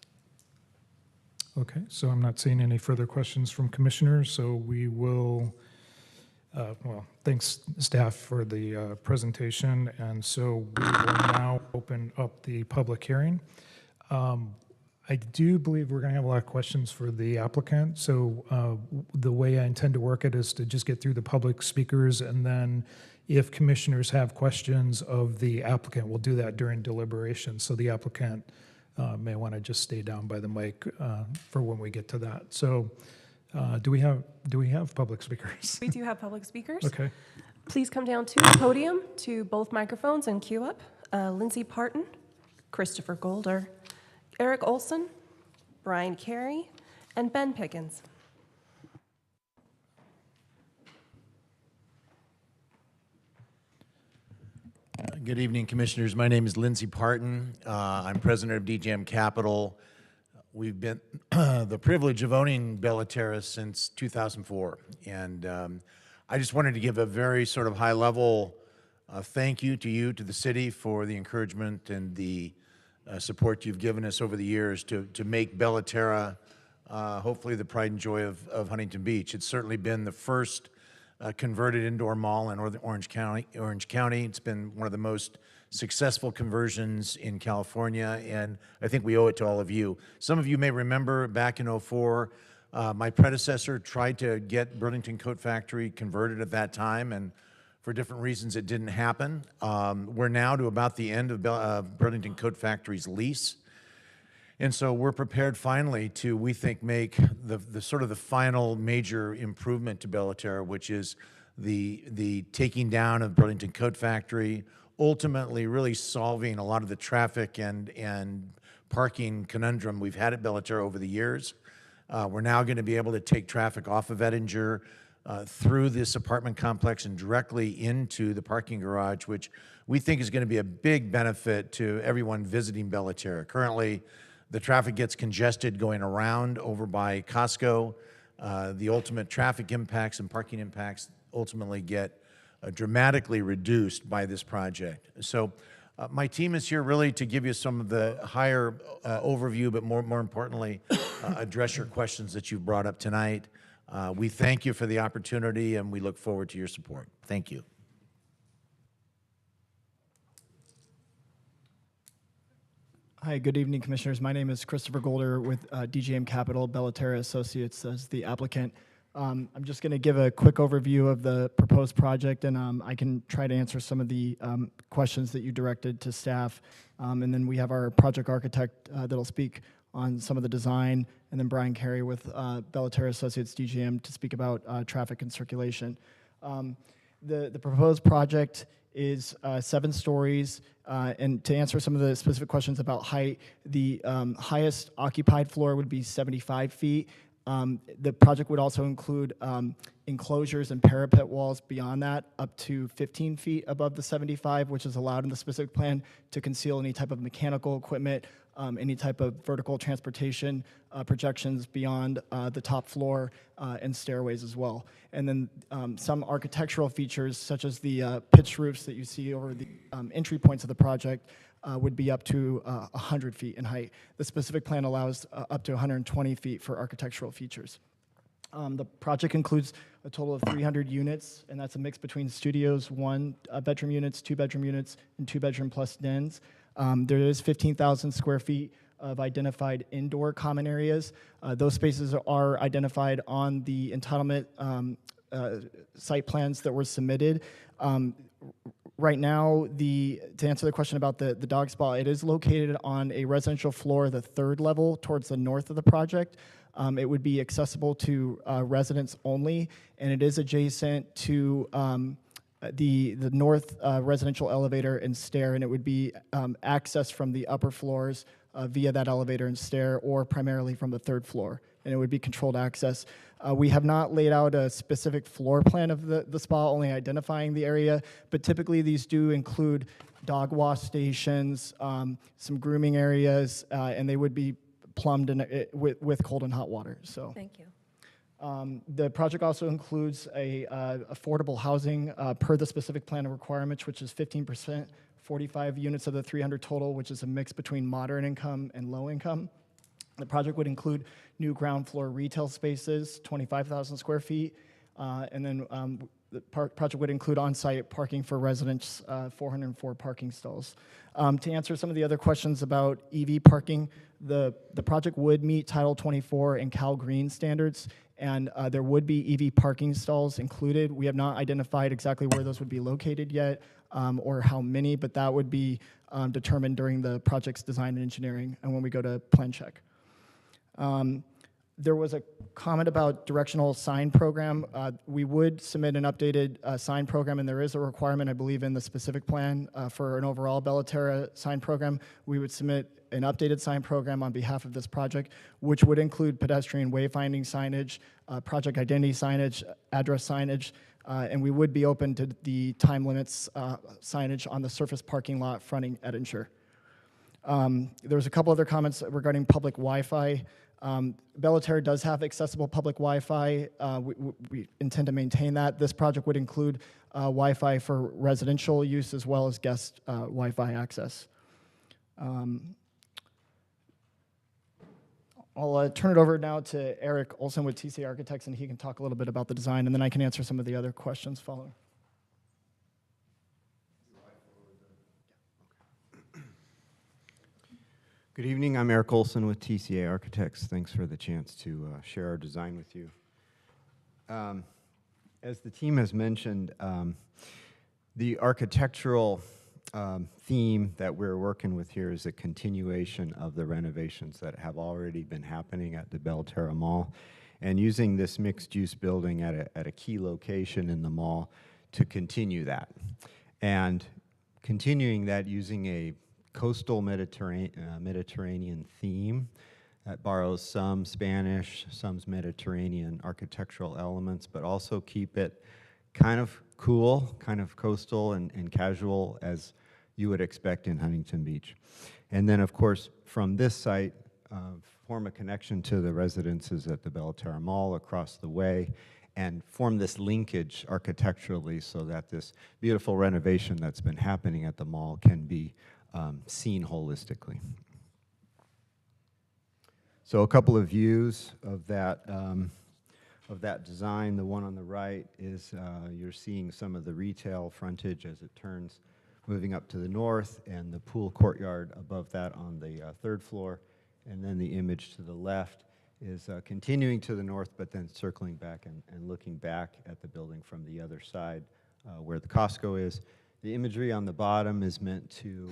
Okay, so I'm not seeing any further questions from commissioners, so we will, thanks staff for the presentation, and so we will now open up the public hearing. I do believe we're going to have a lot of questions for the applicant, so the way I intend to work it is to just get through the public speakers, and then if commissioners have questions of the applicant, we'll do that during deliberation, so the applicant may want to just stay down by the mic for when we get to that. So do we have public speakers? We do have public speakers. Okay. Please come down to the podium to both microphones and queue up. Lindsay Parton, Christopher Golder, Eric Olson, Brian Carey, and Ben Pickens. Good evening, Commissioners. My name is Lindsay Parton. I'm president of DJM Capital. We've been the privilege of owning Bella Terra since 2004. And I just wanted to give a very sort of high-level thank you, to the city, for the encouragement and the support you've given us over the years to make Bella Terra hopefully the pride and joy of Huntington Beach. It's certainly been the first converted indoor mall in Orange County. It's been one of the most successful conversions in California, and I think we owe it to all of you. Some of you may remember back in '04, my predecessor tried to get Burlington Coat Factory converted at that time, and for different reasons it didn't happen. We're now to about the end of Burlington Coat Factory's lease. And so we're prepared finally to, we think, make the sort of the final major improvement to Bella Terra, which is the taking down of Burlington Coat Factory, ultimately really solving a lot of the traffic and parking conundrum we've had at Bella Terra over the years. We're now going to be able to take traffic off of Edinger through this apartment complex and directly into the parking garage, which we think is going to be a big benefit to everyone visiting Bella Terra. Currently, the traffic gets congested going around over by Costco. The ultimate traffic impacts and parking impacts ultimately get dramatically reduced by this project. So my team is here really to give you some of the higher overview, but more importantly, address your questions that you've brought up tonight. We thank you for the opportunity, and we look forward to your support. Thank you. Hi, good evening, Commissioners. My name is Christopher Golder with DGM Capital, Terra Associates as the applicant. I'm just going to give a quick overview of the proposed project, and I can try to answer some of the questions that you directed to staff. And then we have our project architect that'll speak on some of the design, and then Brian Carey with Terra Associates DGM to speak about traffic and circulation. The proposed project is 7 stories, and to answer some of the specific questions about height, the highest occupied floor would be 75 feet. The project would also include enclosures and parapet walls beyond that, up to 15 feet above the 75, which is allowed in the specific plan to conceal any type of mechanical equipment, any type of vertical transportation projections beyond the top floor and stairways as well. And then some architectural features, such as the pitched roofs that you see over the entry points of the project, would be up to 100 feet in height. The specific plan allows up to 120 feet for architectural features. The project includes a total of 300 units, and that's a mix between studios, 1-bedroom units, 2-bedroom units, and 2-bedroom plus dens. There is 15,000 square feet of identified indoor common areas. Those spaces are identified on the entitlement site plans that were submitted. Right now, to answer the question about the dog spa, it is located on a residential floor, the 3rd level towards the north of the project. It would be accessible to residents only, and it is adjacent to the north residential elevator and stair, and it would be accessed from the upper floors via that elevator and stair, or primarily from the 3rd floor, and it would be controlled access. We have not laid out a specific floor plan of the spa, only identifying the area, but typically these do include dog wash stations, some grooming areas, and they would be plumbed with cold and hot water. So. Thank you. The project also includes affordable housing per the specific plan of requirements, which is 15%, 45 units of the 300 total, which is a mix between moderate income and low income. The project would include new ground floor retail spaces, 25,000 square feet, and then the project would include on-site parking for residents, 404 parking stalls. To answer some of the other questions about EV parking, the project would meet Title 24 and Cal Green standards, and there would be EV parking stalls included. We have not identified exactly where those would be located yet, or how many, but that would be determined during the project's design and engineering and when we go to plan check. There was a comment about directional sign program. We would submit an updated sign program, and there is a requirement, I believe, in the specific plan for an overall Terra sign program. We would submit an updated sign program on behalf of this project, which would include pedestrian wayfinding signage, project identity signage, address signage, and we would be open to the time limits signage on the surface parking lot fronting Edinger. There was a couple other comments regarding public Wi-Fi. Terra does have accessible public Wi-Fi. We intend to maintain that. This project would include Wi-Fi for residential use as well as guest Wi-Fi access. I'll turn it over now to Eric Olson with TCA Architects, and he can talk a little bit about the design, and then I can answer some of the other questions following. Good evening, I'm Eric Olson with TCA Architects. Thanks for the chance to share our design with you. As the team has mentioned, the architectural theme that we're working with here is a continuation of the renovations that have already been happening at the Terra Mall, and using this mixed-use building at a key location in the mall to continue that. And continuing that using a coastal Mediterranean theme that borrows some Spanish, some Mediterranean architectural elements, but also keep it kind of cool, kind of coastal and casual as you would expect in Huntington Beach. And then, of course, from this site, form a connection to the residences at the Terra Mall across the way, and form this linkage architecturally so that this beautiful renovation that's been happening at the mall can be seen holistically. So a couple of views of that of that design. The one on the right is you're seeing some of the retail frontage as it turns, moving up to the north, and the pool courtyard above that on the third floor. And then the image to the left is continuing to the north, but then circling back and looking back at the building from the other side where the Costco is. The imagery on the bottom is meant to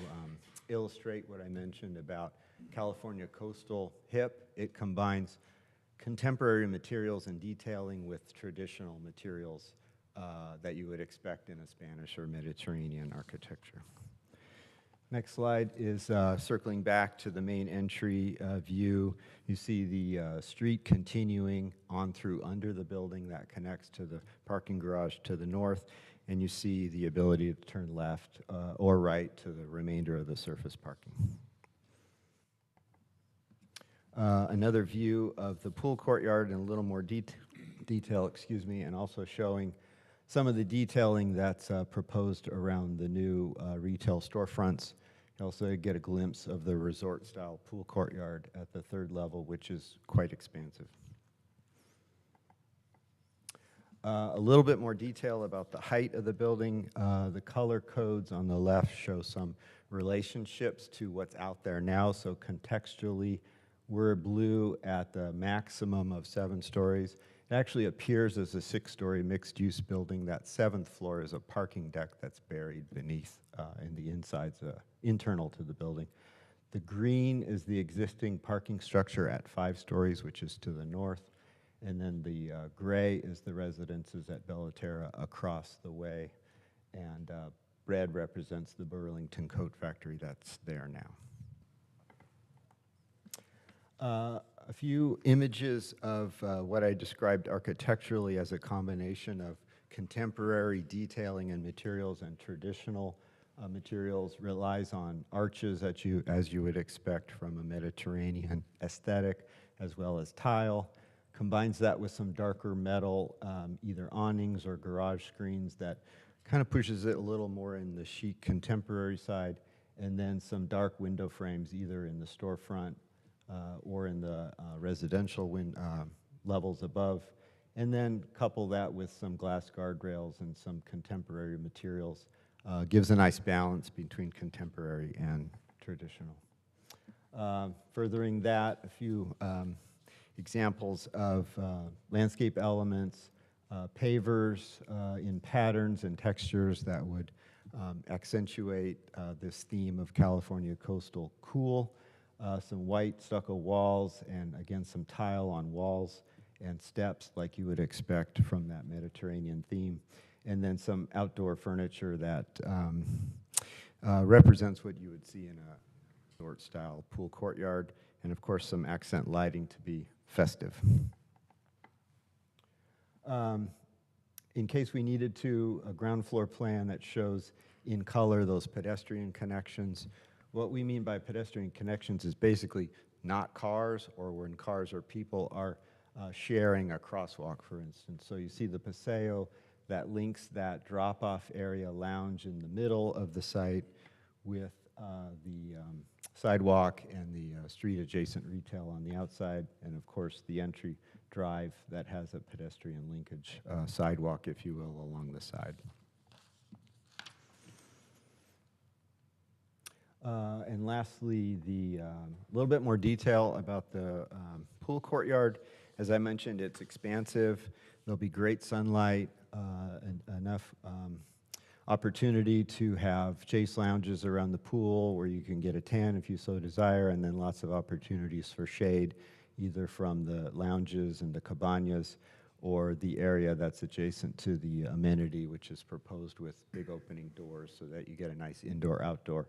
illustrate what I mentioned about California coastal hip. It combines contemporary materials and detailing with traditional materials that you would expect in a Spanish or Mediterranean architecture. Next slide is circling back to the main entry view. You see the street continuing on through under the building that connects to the parking garage to the north, and you see the ability to turn left or right to the remainder of the surface parking. Another view of the pool courtyard in a little more detail, excuse me, and also showing some of the detailing that's proposed around the new retail storefronts. You also get a glimpse of the resort-style pool courtyard at the third level, which is quite expansive. A little bit more detail about the height of the building. The color codes on the left show some relationships to what's out there now. So contextually, we're blue at the maximum of 7 stories. It actually appears as a 6-story mixed-use building. That 7th floor is a parking deck that's buried beneath in the insides, internal to the building. The green is the existing parking structure at 5 stories, which is to the north. And then the gray is the residences at Terra across the way. And red represents the Burlington coat factory that's there now. A few images of what I described architecturally as a combination of contemporary detailing and materials and traditional materials relies on arches as you would expect from a Mediterranean aesthetic, as well as tile. Combines that with some darker metal, either awnings or garage screens that kind of pushes it a little more in the chic contemporary side, and then some dark window frames either in the storefront or in the residential levels above, and then couple that with some glass guardrails and some contemporary materials. Gives a nice balance between contemporary and traditional. Furthering that, a few examples of landscape elements, pavers in patterns and textures that would accentuate this theme of California coastal cool. Some white stucco walls, and again some tile on walls and steps like you would expect from that Mediterranean theme. And then some outdoor furniture that represents what you would see in a resort-style pool courtyard, and of course some accent lighting to be festive. In case we needed to, a ground floor plan that shows in color those pedestrian connections. What we mean by pedestrian connections is basically not cars, or when cars or people are sharing a crosswalk, for instance. So you see the Paseo that links that drop-off area lounge in the middle of the site with the sidewalk and the street-adjacent retail on the outside, and of course the entry drive that has a pedestrian linkage sidewalk, if you will, along the side. And lastly, the little bit more detail about the pool courtyard. As I mentioned, it's expansive. There'll be great sunlight, and enough opportunity to have chase lounges around the pool where you can get a tan if you so desire, and then lots of opportunities for shade, either from the lounges and the cabanas or the area that's adjacent to the amenity, which is proposed with big opening doors so that you get a nice indoor-outdoor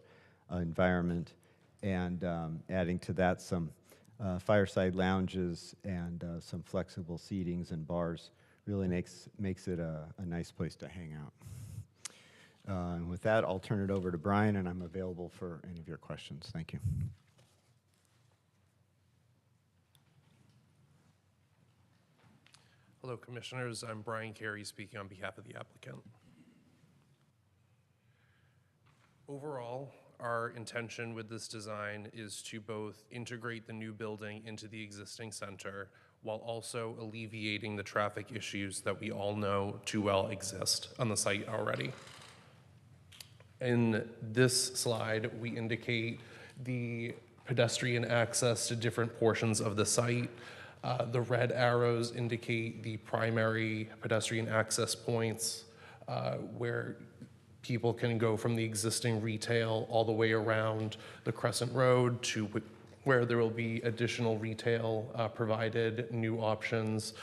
environment, and adding to that some fireside lounges and some flexible seatings and bars really makes it a nice place to hang out. And with that, I'll turn it over to Brian, and I'm available for any of your questions. Thank you. Hello, Commissioners. I'm Brian Carey speaking on behalf of the applicant. Overall, our intention with this design is to both integrate the new building into the existing center while also alleviating the traffic issues that we all know too well exist on the site already. In this slide, we indicate the pedestrian access to different portions of the site. The red arrows indicate the primary pedestrian access points where people can go from the existing retail all the way around the Crescent Road to where there will be additional retail provided, new options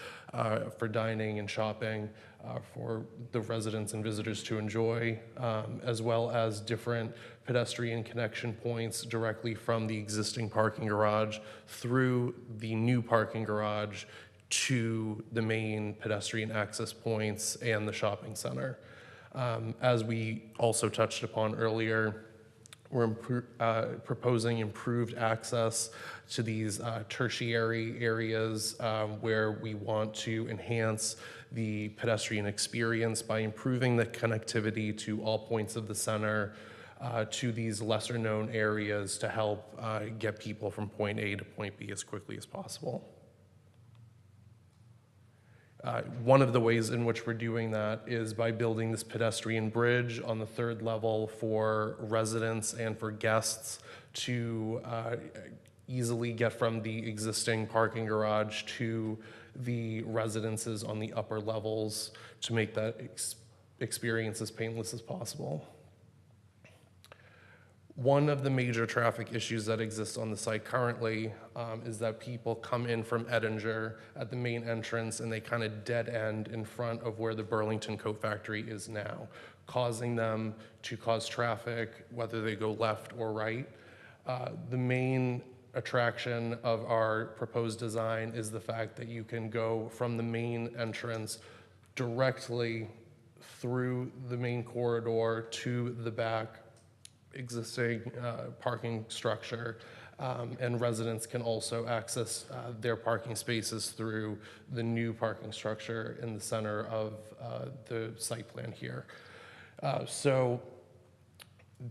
for dining and shopping for the residents and visitors to enjoy, as well as different pedestrian connection points directly from the existing parking garage through the new parking garage to the main pedestrian access points and the shopping center. As we also touched upon earlier, we're proposing improved access to these tertiary areas where we want to enhance the pedestrian experience by improving the connectivity to all points of the center to these lesser known areas to help get people from point A to point B as quickly as possible. One of the ways in which we're doing that is by building this pedestrian bridge on the 3rd level for residents and for guests to easily get from the existing parking garage to the residences on the upper levels to make that experience as painless as possible. One of the major traffic issues that exists on the site currently is that people come in from Edinger at the main entrance and they kind of dead end in front of where the Burlington coat factory is now, causing them to cause traffic whether they go left or right. The main attraction of our proposed design is the fact that you can go from the main entrance directly through the main corridor to the back existing parking structure, and residents can also access their parking spaces through the new parking structure in the center of the site plan here. So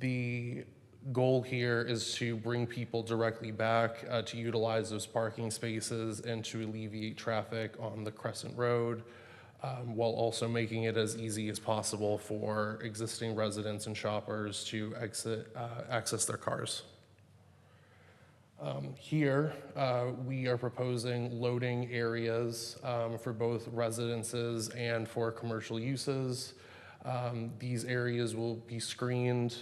the goal here is to bring people directly back to utilize those parking spaces and to alleviate traffic on the Crescent Road, while also making it as easy as possible for existing residents and shoppers to access their cars. Here, we are proposing loading areas for both residences and for commercial uses. These areas will be screened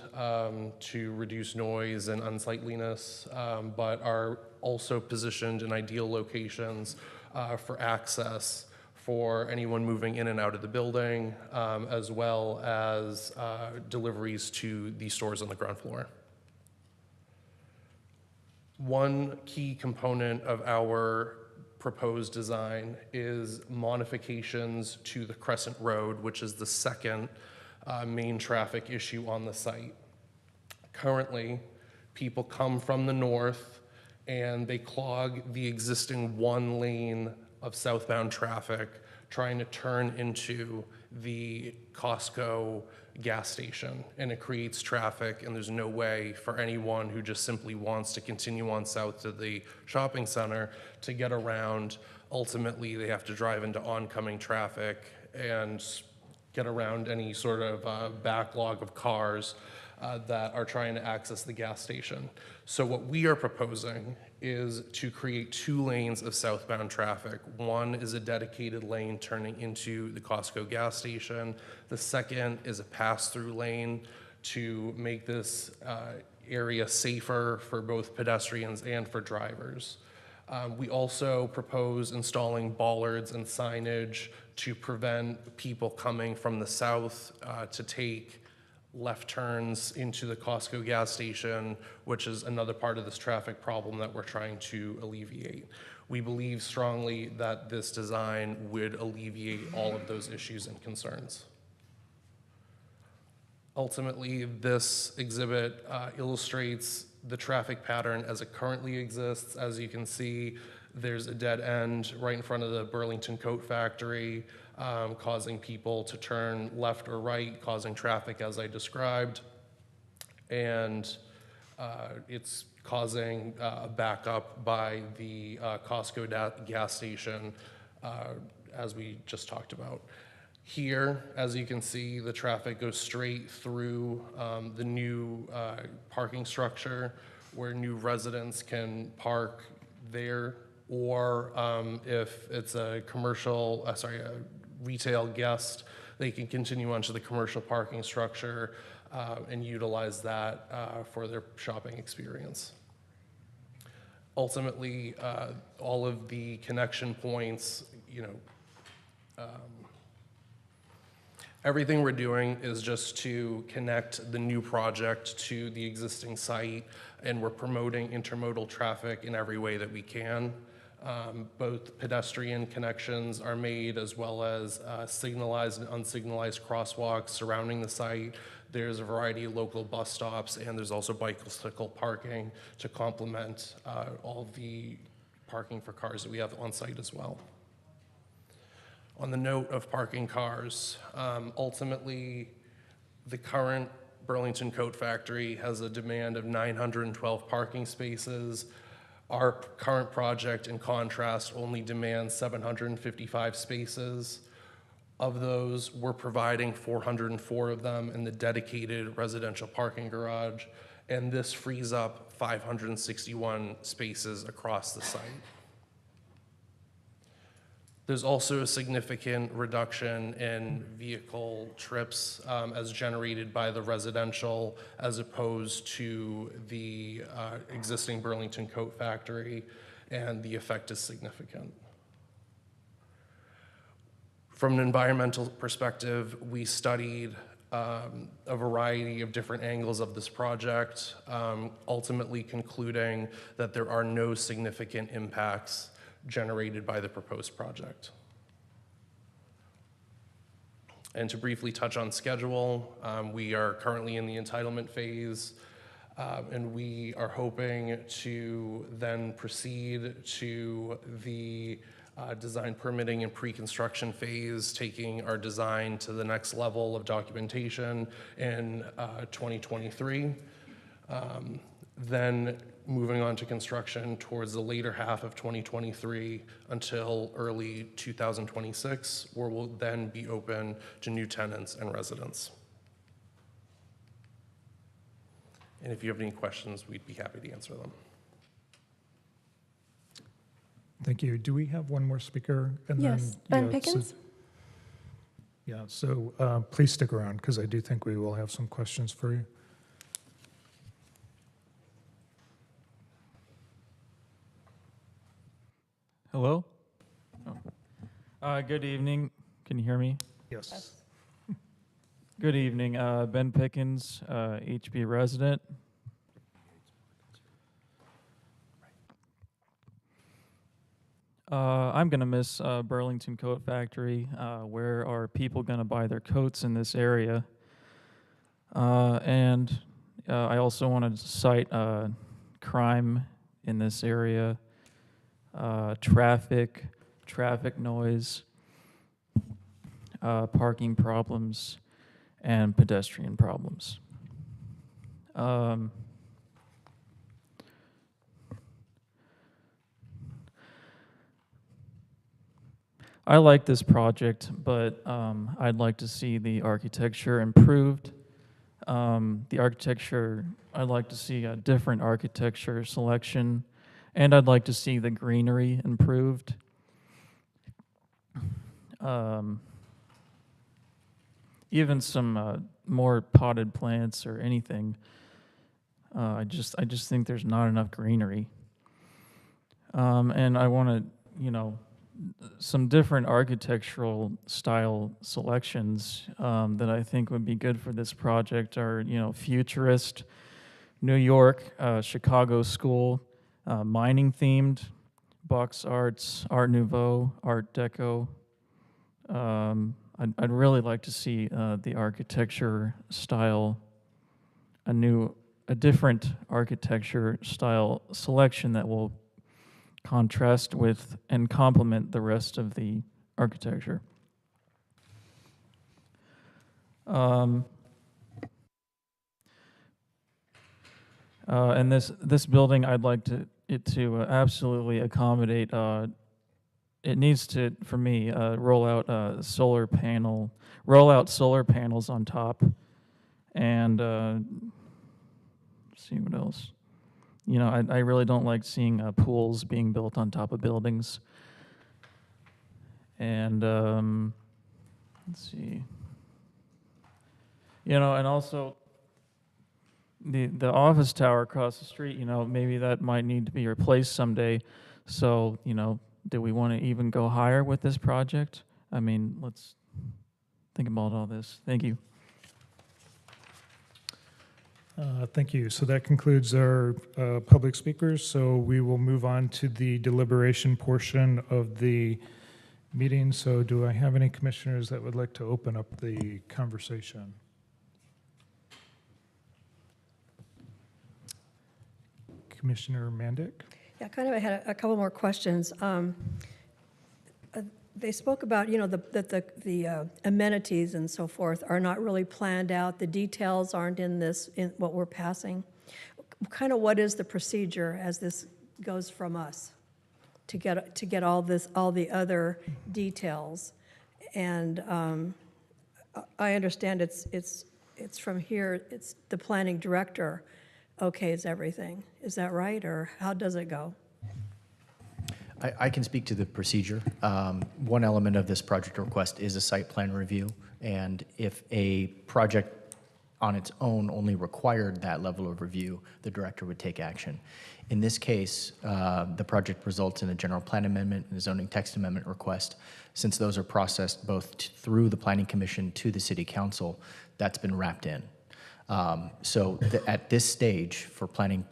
to reduce noise and unsightliness, but are also positioned in ideal locations for access for anyone moving in and out of the building, as well as deliveries to the stores on the ground floor. One key component of our proposed design is modifications to the Crescent Road, which is the second main traffic issue on the site. Currently, people come from the north and they clog the existing one lane of southbound traffic trying to turn into the Costco gas station, and it creates traffic, and there's no way for anyone who just simply wants to continue on south to the shopping center to get around. Ultimately, they have to drive into oncoming traffic and get around any sort of backlog of cars that are trying to access the gas station. So what we are proposing is to create 2 lanes of southbound traffic. One is a dedicated lane turning into the Costco gas station. The second is a pass-through lane to make this area safer for both pedestrians and for drivers. We also propose installing bollards and signage to prevent people coming from the south to take left turns into the Costco gas station, which is another part of this traffic problem that we're trying to alleviate. We believe strongly that this design would alleviate all of those issues and concerns. Ultimately, this exhibit illustrates the traffic pattern as it currently exists. As you can see, there's a dead end right in front of the Burlington coat factory, causing people to turn left or right, causing traffic as I described. And it's causing a backup by the Costco gas station, as we just talked about. Here, as you can see, the traffic goes straight through the new parking structure where new residents can park there, or if it's a commercial, a retail guest, they can continue onto the commercial parking structure and utilize that for their shopping experience. Ultimately, all of the connection points, everything we're doing is just to connect the new project to the existing site, and we're promoting intermodal traffic in every way that we can. Both pedestrian connections are made, as well as signalized and unsignalized crosswalks surrounding the site. There's a variety of local bus stops, and there's also bicycle parking to complement all the parking for cars that we have on site as well. On the note of parking cars, ultimately, the current Burlington Coat Factory has a demand of 912 parking spaces. Our current project, in contrast, only demands 755 spaces. Of those, we're providing 404 of them in the dedicated residential parking garage, and this frees up 561 spaces across the site. There's also a significant reduction in vehicle trips as generated by the residential, as opposed to the existing Burlington Coat Factory, and the effect is significant. From an environmental perspective, we studied a variety of different angles of this project, ultimately concluding that there are no significant impacts generated by the proposed project. And to briefly touch on schedule, we are currently in the entitlement phase, and we are hoping to then proceed to the design permitting and pre-construction phase, taking our design to the next level of documentation in 2023. Then moving on to construction towards the later half of 2023 until early 2026, where we'll then be open to new tenants and residents. And if you have any questions, we'd be happy to answer them. Thank you. Do we have one more speaker? And Yes, Ben Pickens? So please stick around, because I do think we will have some questions for you. Hello? Good evening. Can you hear me? Yes. Good evening. Ben Pickens, HB resident. I'm going to miss Burlington Coat Factory. Where are people going to buy their coats in this area? And I also wanted to cite crime in this area. Traffic noise, parking problems, and pedestrian problems. I like this project, but I'd like to see the architecture improved. The architecture, I'd like to see a different architecture selection, and I'd like to see the greenery improved. Even some more potted plants or anything. I just think there's not enough greenery. And I want to, some different architectural style selections that I think would be good for this project are, futurist, New York, Chicago school, mining themed, box arts, Art Nouveau, Art Deco. I'd really like to see the architecture style, a different architecture style selection that will contrast with and complement the rest of the architecture. And this building, I'd like it to absolutely accommodate. It needs to, for me, roll out solar panels on top, and see what else. You know, I really don't like seeing pools being built on top of buildings. And let's see. You know, and also the office tower across the street, you know, maybe that might need to be replaced someday. So, you know, do we want to even go higher with this project? I mean, let's think about all this. Thank you. Thank you. So that concludes our public speakers. So we will move on to the deliberation portion of the meeting. So do I have any commissioners that would like to open up the conversation? Commissioner Mandick? Yeah, I had a couple more questions. They spoke about, you know, that the amenities and so forth are not really planned out. The details aren't in what we're passing. Kind of what is the procedure as this goes from us to get all the other details? And I understand it's from here. It's the planning director okays everything. Is that right, or how does it go? I can speak to the procedure. One element of this project request is a site plan review, and if a project on its own only required that level of review, the director would take action. In this case, the project results in a general plan amendment and a zoning text amendment request. Since those are processed both through the Planning Commission to the City Council, that's been wrapped in. So at this stage for Planning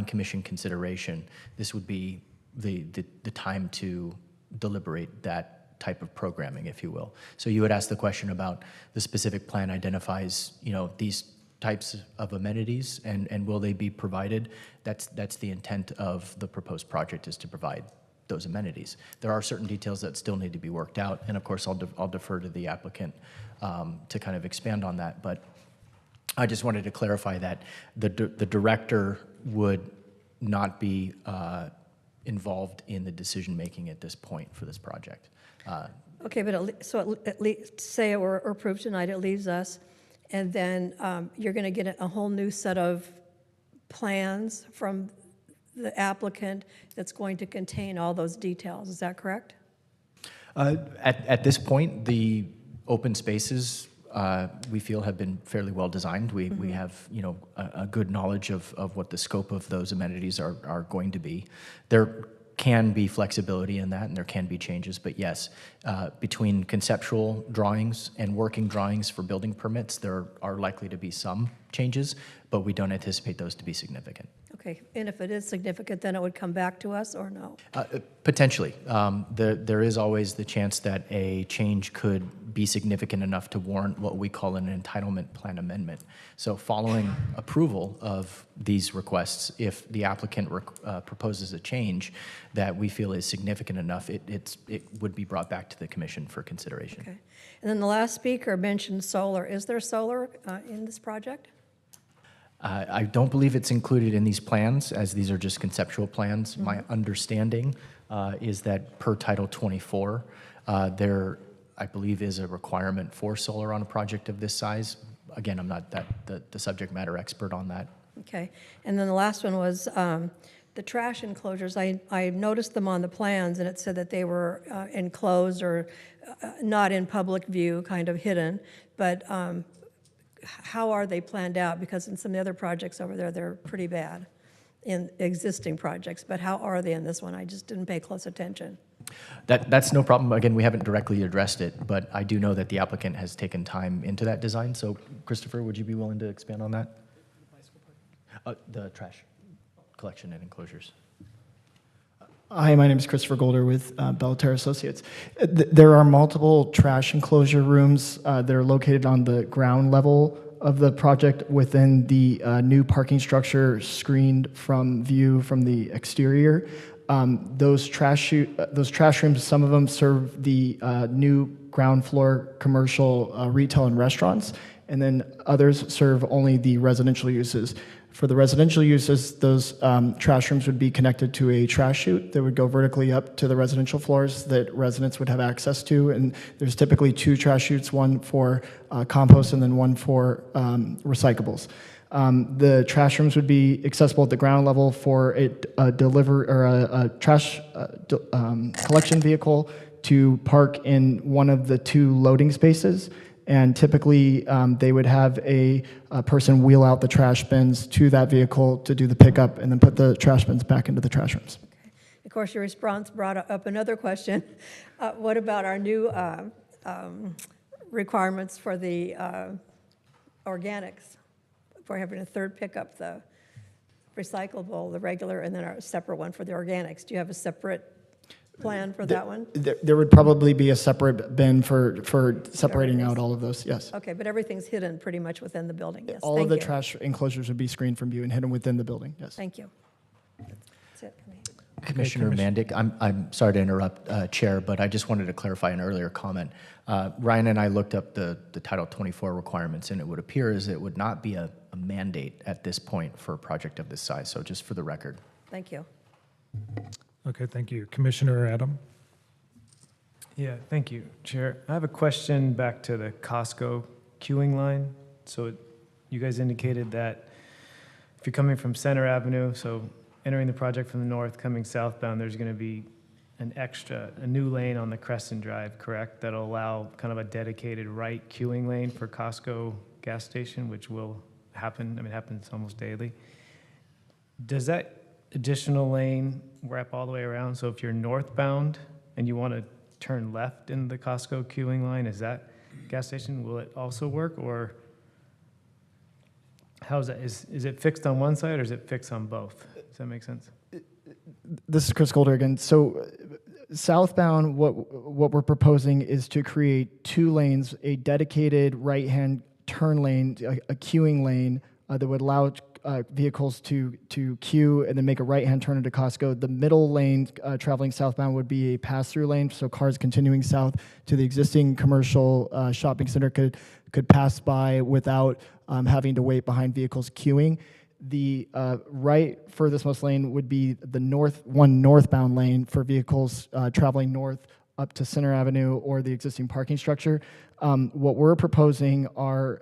Commission consideration, this would be the time to deliberate that type of programming, if you will. So you would ask the question about the specific plan identifies, you know, these types of amenities and will they be provided? That's the intent of the proposed project, is to provide those amenities. There are certain details that still need to be worked out, and of course I'll defer to the applicant to kind of expand on that, but I just wanted to clarify that the director would not be involved in the decision-making at this point for this project. Okay, but at least say we're approved tonight, it leaves us, and then you're going to get a whole new set of plans from the applicant that's going to contain all those details. Is that correct? At this point, the open spaces we feel have been fairly well designed. We have, you know, a good knowledge of what the scope of those amenities are going to be. There can be flexibility in that, and there can be changes, but yes, between conceptual drawings and working drawings for building permits, there are likely to be some changes, but we don't anticipate those to be significant. Okay, and if it is significant, then it would come back to us, or no? Potentially. There is always the chance that a change could be significant enough to warrant what we call an entitlement plan amendment. So following approval of these requests, if the applicant proposes a change that we feel is significant enough, it would be brought back to the commission for consideration. Okay. And then the last speaker mentioned solar. Is there solar in this project? I don't believe it's included in these plans, as these are just conceptual plans. Mm-hmm. My understanding is that per Title 24, there, I believe, is a requirement for solar on a project of this size. Again, I'm not the subject matter expert on that. Okay. And then the last one was the trash enclosures. I noticed them on the plans, and it said that they were enclosed or not in public view, kind of hidden. But how are they planned out? Because in some of the other projects over there, they're pretty bad in existing projects. But how are they in this one? I just didn't pay close attention. That's no problem. Again, we haven't directly addressed it, but I do know that the applicant has taken time into that design. So, Christopher, would you be willing to expand on that? The trash collection and enclosures. Hi, my name is Christopher Golder with Terra Associates. There are multiple trash enclosure rooms that are located on the ground level of the project within the new parking structure screened from view from the exterior. Those trash rooms, some of them serve the new ground floor commercial retail and restaurants, and then others serve only the residential uses. For the residential uses, those trash rooms would be connected to a trash chute that would go vertically up to the residential floors that residents would have access to. And there's typically 2 trash chutes, one for compost and then one for recyclables. The trash rooms would be accessible at the ground level for a trash collection vehicle to park in one of the 2 loading spaces. And typically, they would have a person wheel out the trash bins to that vehicle to do the pickup and then put the trash bins back into the trash rooms. Okay. Of course, your response brought up another question. What about our new requirements for the organics? For having a third pickup, the recyclable, the regular, and then a separate one for the organics. Do you have a separate plan for that one? There would probably be a separate bin for separating out all of those, yes. Okay, but everything's hidden pretty much within the building, yes. All Thank of the you. trash enclosures would be screened from view and hidden within the building, yes. Thank you. That's it for me. Commissioner Mandic, I'm sorry to interrupt, Chair, but I just wanted to clarify an earlier comment. Ryan and I looked up the Title 24 requirements, and it would appear as it would not be a mandate at this point for a project of this size, so just for the record. Thank you. Okay, thank you. Commissioner Adam? Yeah, thank you, Chair. I have a question back to the Costco queuing line. So you guys indicated that if you're coming from Center Avenue, so entering the project from the north, coming southbound, there's going to be a new lane on the Crescent Drive, correct? That'll allow kind of a dedicated right queuing lane for Costco gas station, which will happen. I mean, it happens almost daily. Does that additional lane wrap all the way around? So if you're northbound and you want to turn left in the Costco queuing line, is that gas station, will it also work? Or how is that? Is it fixed on one side or is it fixed on both? Does that make sense? This is Chris Golder again. So southbound, what we're proposing is to create 2 lanes, a dedicated right-hand turn lane, a queuing lane that would allow vehicles to queue and then make a right-hand turn into Costco. The middle lane traveling southbound would be a pass-through lane, so cars continuing south to the existing commercial shopping center could pass by without having to wait behind vehicles queuing. The right furthest lane would be the northbound lane for vehicles traveling north up to Center Avenue or the existing parking structure. What we're proposing are,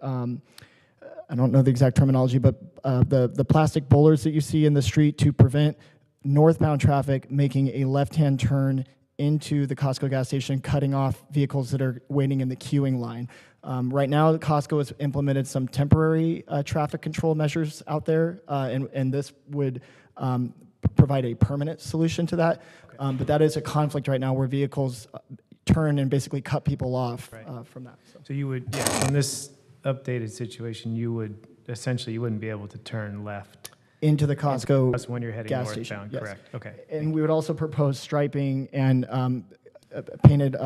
I don't know the exact terminology, but the plastic bollards that you see in the street to prevent northbound traffic making a left-hand turn into the Costco gas station, cutting off vehicles that are waiting in the queuing line. Right now, Costco has implemented some temporary traffic control measures out there, and this would provide a permanent solution to that. Okay. But that is a conflict right now where vehicles turn and basically cut people off from that. So you would, yeah, in this updated situation, you would essentially, you wouldn't be able to turn left into the Costco when you're heading gas northbound, station. Yes. Correct. Okay. And we would also propose striping and painted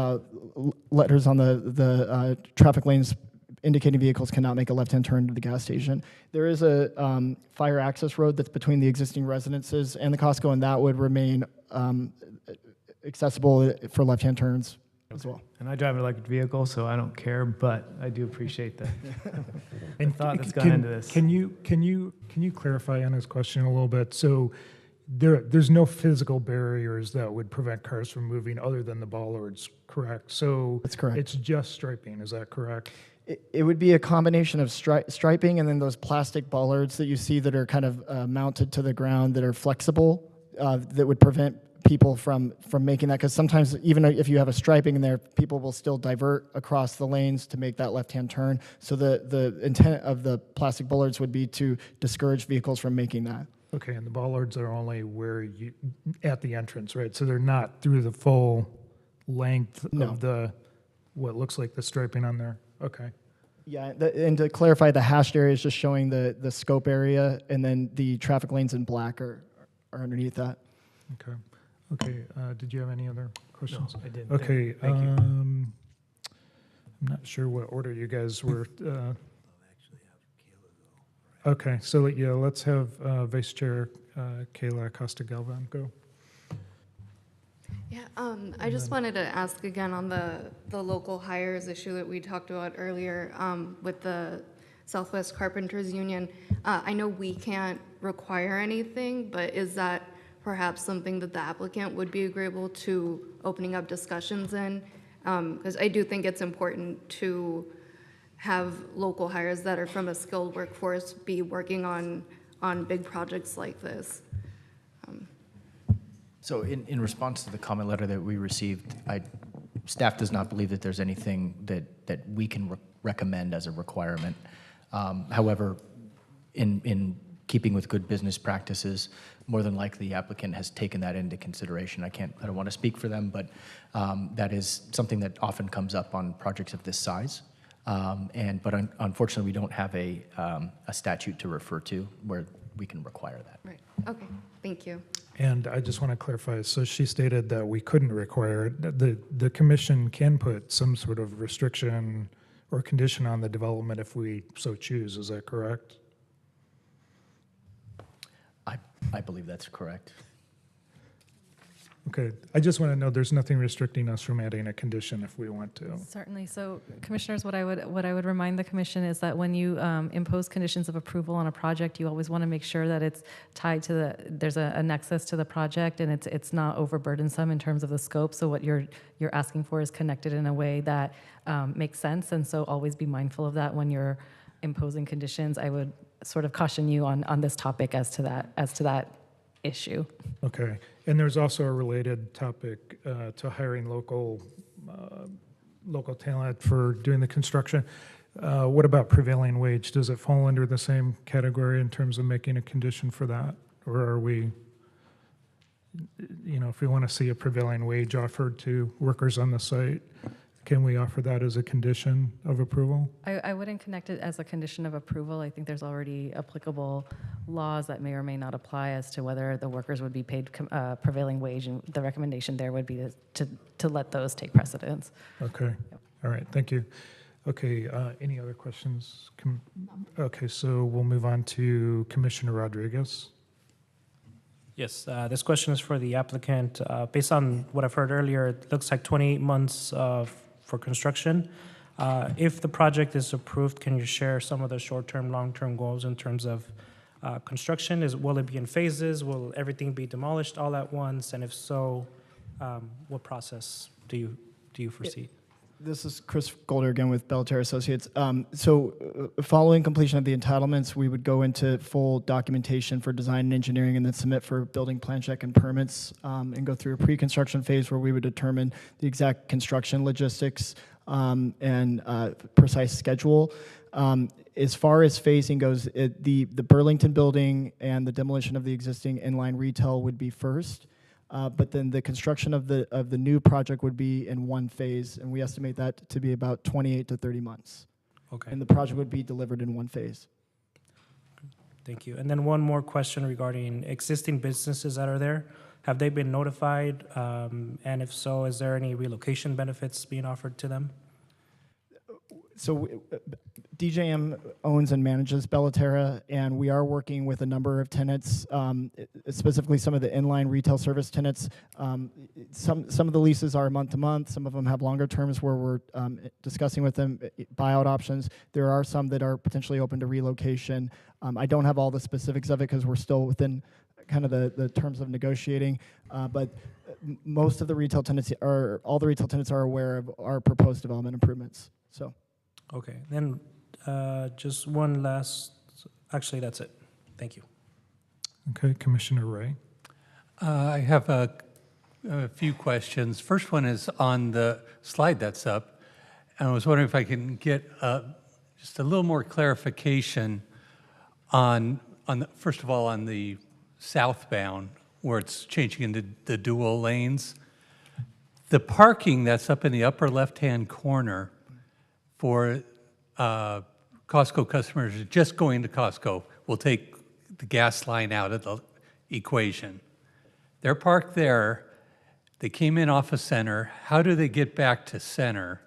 letters on the traffic lanes indicating vehicles cannot make a left-hand turn to the gas station. There is a fire access road that's between the existing residences and the Costco, and that would remain accessible for left-hand turns as well. And I drive an electric vehicle, so I don't care, but I do appreciate the thought that's gone into this. Can you clarify Anna's question a little bit? So there's no physical barriers that would prevent cars from moving other than the bollards, correct? So that's correct. It's just striping, is that correct? It would be a combination of striping and then those plastic bollards that you see that are kind of mounted to the ground that are flexible that would prevent people from making that, because sometimes even if you have a striping in there, people will still divert across the lanes to make that left-hand turn. So the intent of the plastic bollards would be to discourage vehicles from making that. Okay, and the bollards are only at the entrance, right? So they're not through the full length of what looks like the striping on there? Okay. Yeah, and to clarify, the hashed area is just showing the scope area, and then the traffic lanes in black are underneath that. Okay. Okay, did you have any other questions? No, I didn't. Okay, Thank you. I'm not sure what order you guys were. Okay, so yeah, let's have Vice Chair Kayla Acosta-Galvan go. Yeah, I just wanted to ask again on the local hires issue that we talked about earlier with the Southwest Carpenters Union. I know we can't require anything, but is that perhaps something that the applicant would be agreeable to opening up discussions in? Because I do think it's important to have local hires that are from a skilled workforce be working on big projects like this. So in response to the comment letter that we received, staff does not believe that there's anything that we can recommend as a requirement. However, in keeping with good business practices, more than likely the applicant has taken that into consideration. I don't want to speak for them, but that is something that often comes up on projects of this size. But unfortunately, we don't have a statute to refer to where we can require that. Right, okay, thank you. And I just want to clarify, so she stated that we couldn't require it. The commission can put some sort of restriction or condition on the development if we so choose, is that correct? I believe that's correct. Okay, I just want to know there's nothing restricting us from adding a condition if we want to. Certainly. So, commissioners, what I would remind the commission is that when you impose conditions of approval on a project, you always want to make sure that it's tied to there's a nexus to the project, and it's not overburdensome in terms of the scope. So what you're asking for is connected in a way that makes sense, and so always be mindful of that when you're imposing conditions. I would sort of caution you on this topic as to that issue. Okay, and there's also a related topic to hiring local talent for doing the construction. What about prevailing wage? Does it fall under the same category in terms of making a condition for that? Or are we, if we want to see a prevailing wage offered to workers on the site, can we offer that as a condition of approval? I wouldn't connect it as a condition of approval. I think there's already applicable laws that may or may not apply as to whether the workers would be paid prevailing wage, and the recommendation there would be to let those take precedence. Okay, all right, thank you. Okay, any other questions? Okay, so we'll move on to Commissioner Rodriguez. Yes, this question is for the applicant. Based on what I've heard earlier, it looks like 28 months for construction. If the project is approved, can you share some of the short-term, long-term goals in terms of construction? Will it be in phases? Will everything be demolished all at once? And if so, what process do you foresee? This is Chris Golder again with Terra Associates. Following completion of the entitlements, we would go into full documentation for design and engineering and then submit for building plan check and permits and go through a pre-construction phase where we would determine the exact construction logistics and precise schedule. As far as phasing goes, the Burlington building and the demolition of the existing inline retail would be first. But then the construction of the new project would be in one phase, and we estimate that to be about 28 to 30 months. Okay. And the project would be delivered in one phase. Thank you. And then one more question regarding existing businesses that are there. Have they been notified? And if so, is there any relocation benefits being offered to them? So DJM owns and manages Terra, and we are working with a number of tenants, specifically some of the inline retail service tenants. Some of the leases are month to month. Some of them have longer terms where we're discussing with them buyout options. There are some that are potentially open to relocation. I don't have all the specifics of it because we're still within kind of the terms of negotiating, but most of the retail tenants all the retail tenants are aware of our proposed development improvements. So. Okay, then just one last, actually that's it. Thank you. Okay, Commissioner Ray. I have a few questions. First one is on the slide that's up, and I was wondering if I can get just a little more clarification on first of all, on the southbound, where it's changing into the dual lanes. The parking that's up in the upper left-hand corner for Costco customers just going to Costco, we'll take the gas line out of the equation. They're parked there. They came in off of Center. How do they get back to Center?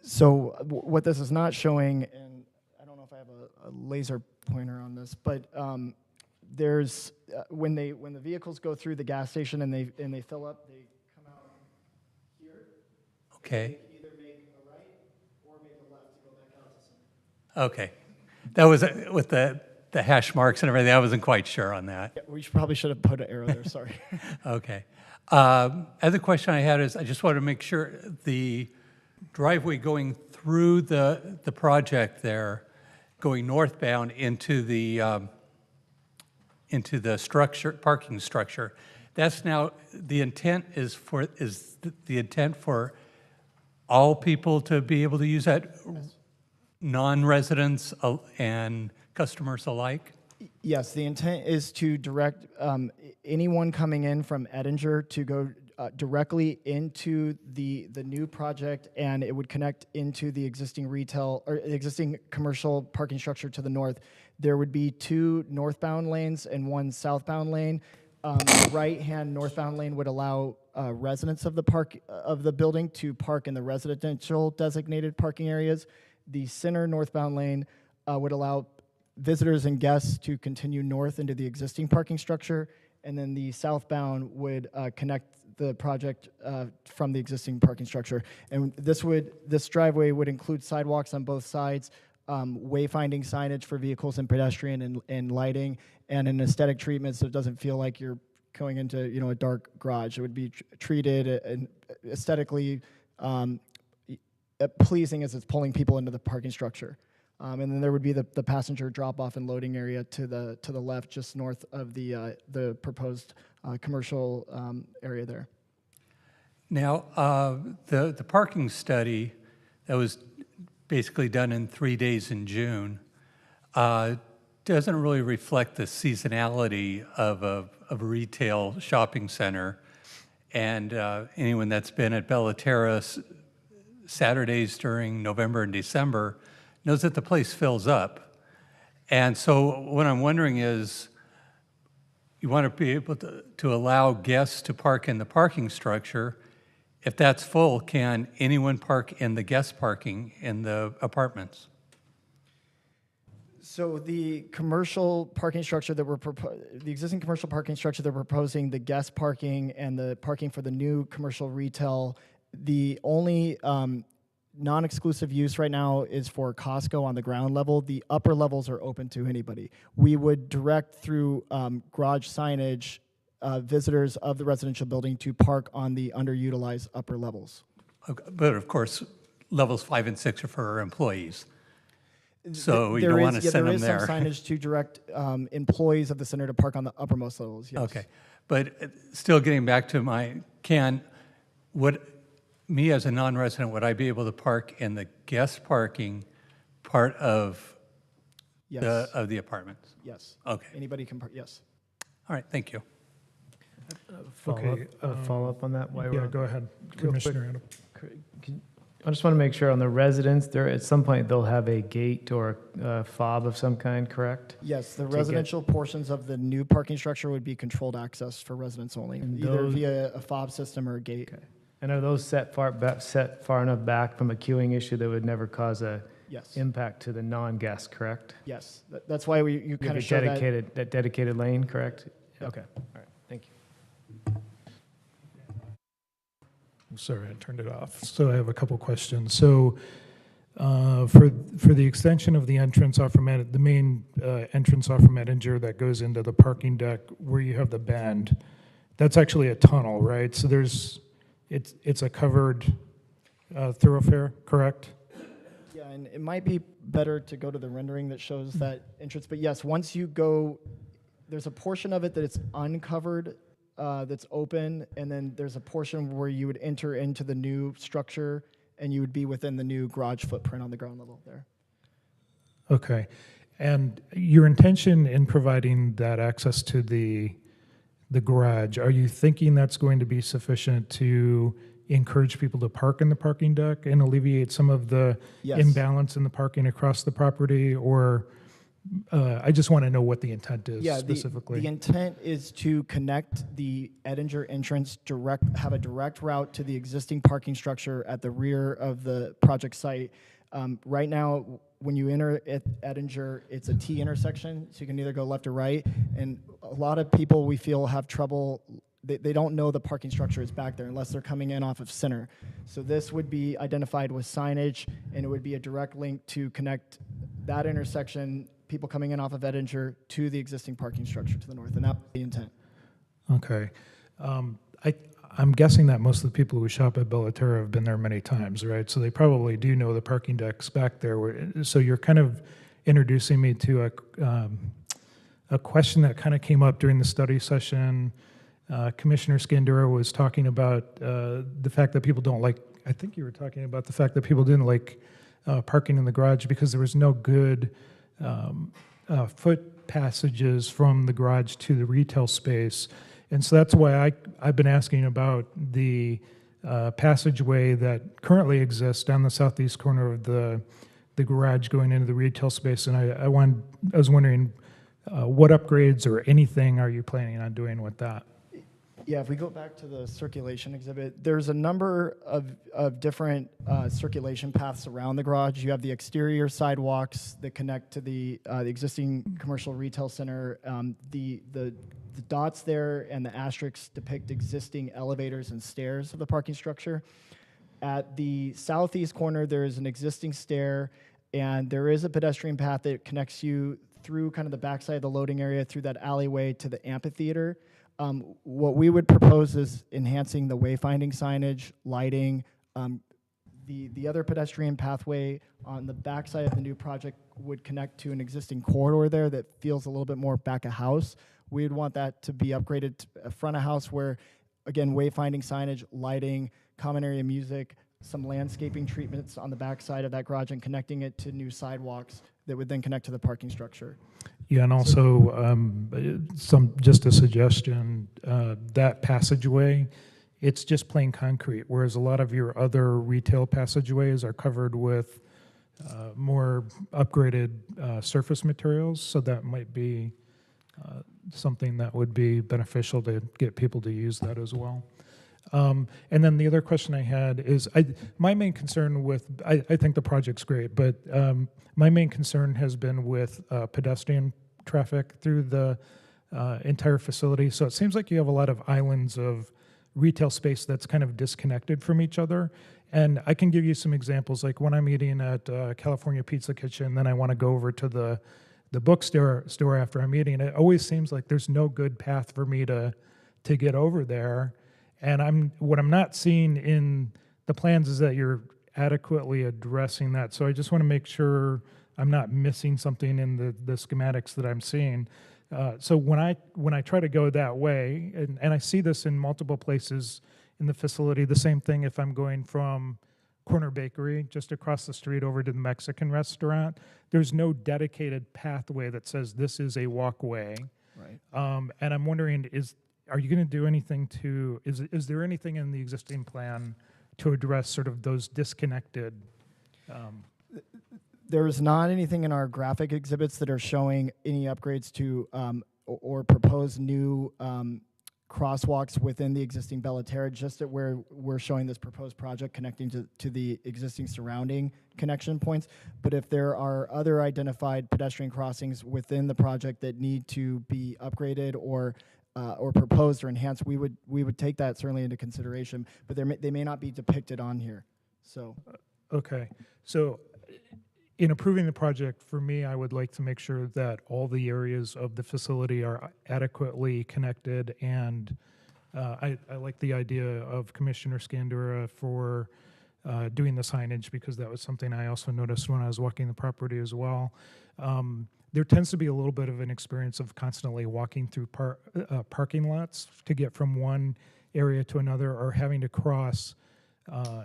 So what this is not showing, and I don't know if I have a laser pointer on this, but there's when the vehicles go through the gas station and they fill up, they come out here. Okay. They either make a right or make a left to go back out to Center. Okay. That was with the hash marks and everything. I wasn't quite sure on that. Yeah, probably should have put an arrow there, sorry. Okay. Other question I had is I just wanted to make sure the driveway going through the project there, going northbound into the structure, parking structure, that's now, the intent is the intent for all people to be able to use that, non-residents and customers alike? Yes, the intent is to direct anyone coming in from Edinger to go directly into the new project, and it would connect into the existing retail or existing commercial parking structure to the north. There would be 2 northbound lanes and 1 southbound lane. The right-hand northbound lane would allow residents of the building to park in the residential designated parking areas. The center northbound lane would allow visitors and guests to continue north into the existing parking structure, and then the southbound would connect the project from the existing parking structure. And this driveway would include sidewalks on both sides, wayfinding signage for vehicles and pedestrian and lighting, and an aesthetic treatment so it doesn't feel like you're going into a dark garage. It would be treated and aesthetically pleasing as it's pulling people into the parking structure. And then there would be the passenger drop-off and loading area to the left, just north of the proposed commercial area there. Now, the parking study that was basically done in 3 days in June doesn't really reflect the seasonality of a retail shopping center. And anyone that's been at Terra Saturdays during November and December knows that the place fills up. And so what I'm wondering is, you want to be able to allow guests to park in the parking structure. If that's full, can anyone park in the guest parking in the apartments? So the commercial parking structure that the existing commercial parking structure they're proposing, the guest parking and the parking for the new commercial retail, the only non-exclusive use right now is for Costco on the ground level. The upper levels are open to anybody. We would direct through garage signage visitors of the residential building to park on the underutilized upper levels. Okay, but of course, levels 5 and 6 are for employees. So you There don't is- want to send there them is there. some signage to direct employees of the center to park on the uppermost levels, yes. Okay, but still getting back to me as a non-resident, would I be able to park in the guest parking part of Yes. the apartments? Yes. Okay. Anybody can park, yes. All right, thank you. Follow up on that? While Yeah, we're- go ahead, Real quick, Commissioner Adam. I just want to make sure on the residents, at some point they'll have a gate or a fob of some kind, correct? Yes, the To get- residential portions of the new parking structure would be controlled access for residents only, And either those- via a fob system or a gate. Okay. And are those set far enough back from a queuing issue that would never cause a Yes. impact to the non-guests, correct? Yes, that's why you You kind have of a show that. dedicated lane, correct? Yep. Okay, all right, thank you. Sorry, I turned it off. So I have a couple questions. So for the extension of the entrance off from the main entrance off from Edinger that goes into the parking deck where you have the bend, that's actually a tunnel, right? So it's a covered thoroughfare, correct? Yeah, and it might be better to go to the rendering that shows that entrance. But yes, once you go, there's a portion of it that it's uncovered, that's open, and then there's a portion where you would enter into the new structure, and you would be within the new garage footprint on the ground level there. Okay. And your intention in providing that access to the garage, are you thinking that's going to be sufficient to encourage people to park in the parking deck and alleviate some of the Yes. imbalance in the parking across the property? Or I just want to know what the intent is specifically. The intent is to connect the Edinger entrance have a direct route to the existing parking structure at the rear of the project site. Right now, when you enter at Edinger, it's a T intersection, so you can either go left or right. And a lot of people, we feel, have trouble. They don't know the parking structure is back there unless they're coming in off of Center. So this would be identified with signage, and it would be a direct link to connect that intersection, people coming in off of Edinger to the existing parking structure to the north, and that was the intent. Okay. I'm guessing that most of the people who shop at Terra have been there many times, right? So they probably do know the parking decks back there. So you're kind of introducing me to a question that kind of came up during the study session. Commissioner Scandura was talking about the fact that people don't like, I think you were talking about the fact that people didn't like parking in the garage because there was no good foot passages from the garage to the retail space. And so that's why I've been asking about the passageway that currently exists down the southeast corner of the garage going into the retail space. And I was wondering what upgrades or anything are you planning on doing with that? Yeah, if we go back to the circulation exhibit, there's a number of different circulation paths around the garage. You have the exterior sidewalks that connect to the existing commercial retail center. The dots there and the asterisks depict existing elevators and stairs of the parking structure. At the southeast corner, there is an existing stair, and there is a pedestrian path that connects you through kind of the backside of the loading area through that alleyway to the amphitheater. What we would propose is enhancing the wayfinding signage, lighting. The other pedestrian pathway on the backside of the new project would connect to an existing corridor there that feels a little bit more back of house. We would want that to be upgraded to a front of house where, again, wayfinding signage, lighting, common area music, some landscaping treatments on the backside of that garage and connecting it to new sidewalks that would then connect to the parking structure. Yeah, and also just a suggestion, that passageway, it's just plain concrete, whereas a lot of your other retail passageways are covered with more upgraded surface materials, so that might be something that would be beneficial to get people to use that as well. And then the other question I had is, my main concern with, I think the project's great, but my main concern has been with pedestrian traffic through the entire facility. So it seems like you have a lot of islands of retail space that's kind of disconnected from each other. And I can give you some examples, like when I'm eating at California Pizza Kitchen, then I want to go over to the bookstore after I'm eating. It always seems like there's no good path for me to get over there. And what I'm not seeing in the plans is that you're adequately addressing that. So I just want to make sure I'm not missing something in the schematics that I'm seeing. So when I try to go that way, and I see this in multiple places in the facility, the same thing if I'm going from Corner Bakery just across the street over to the Mexican restaurant, there's no dedicated pathway that says this is a walkway. Right. And I'm wondering, are you going to do anything is there anything in the existing plan to address sort of those disconnected? There's not anything in our graphic exhibits that are showing any upgrades to or proposed new crosswalks within the existing Terra, just at where we're showing this proposed project connecting to the existing surrounding connection points. But if there are other identified pedestrian crossings within the project that need to be upgraded or proposed or enhanced, we would take that certainly into consideration, but they may not be depicted on here. So, okay, so in approving the project, for me, I would like to make sure that all the areas of the facility are adequately connected, and I like the idea of Commissioner Scandura for doing the signage, because that was something I also noticed when I was walking the property as well. There tends to be a little bit of an experience of constantly walking through parking lots to get from one area to another, or having to cross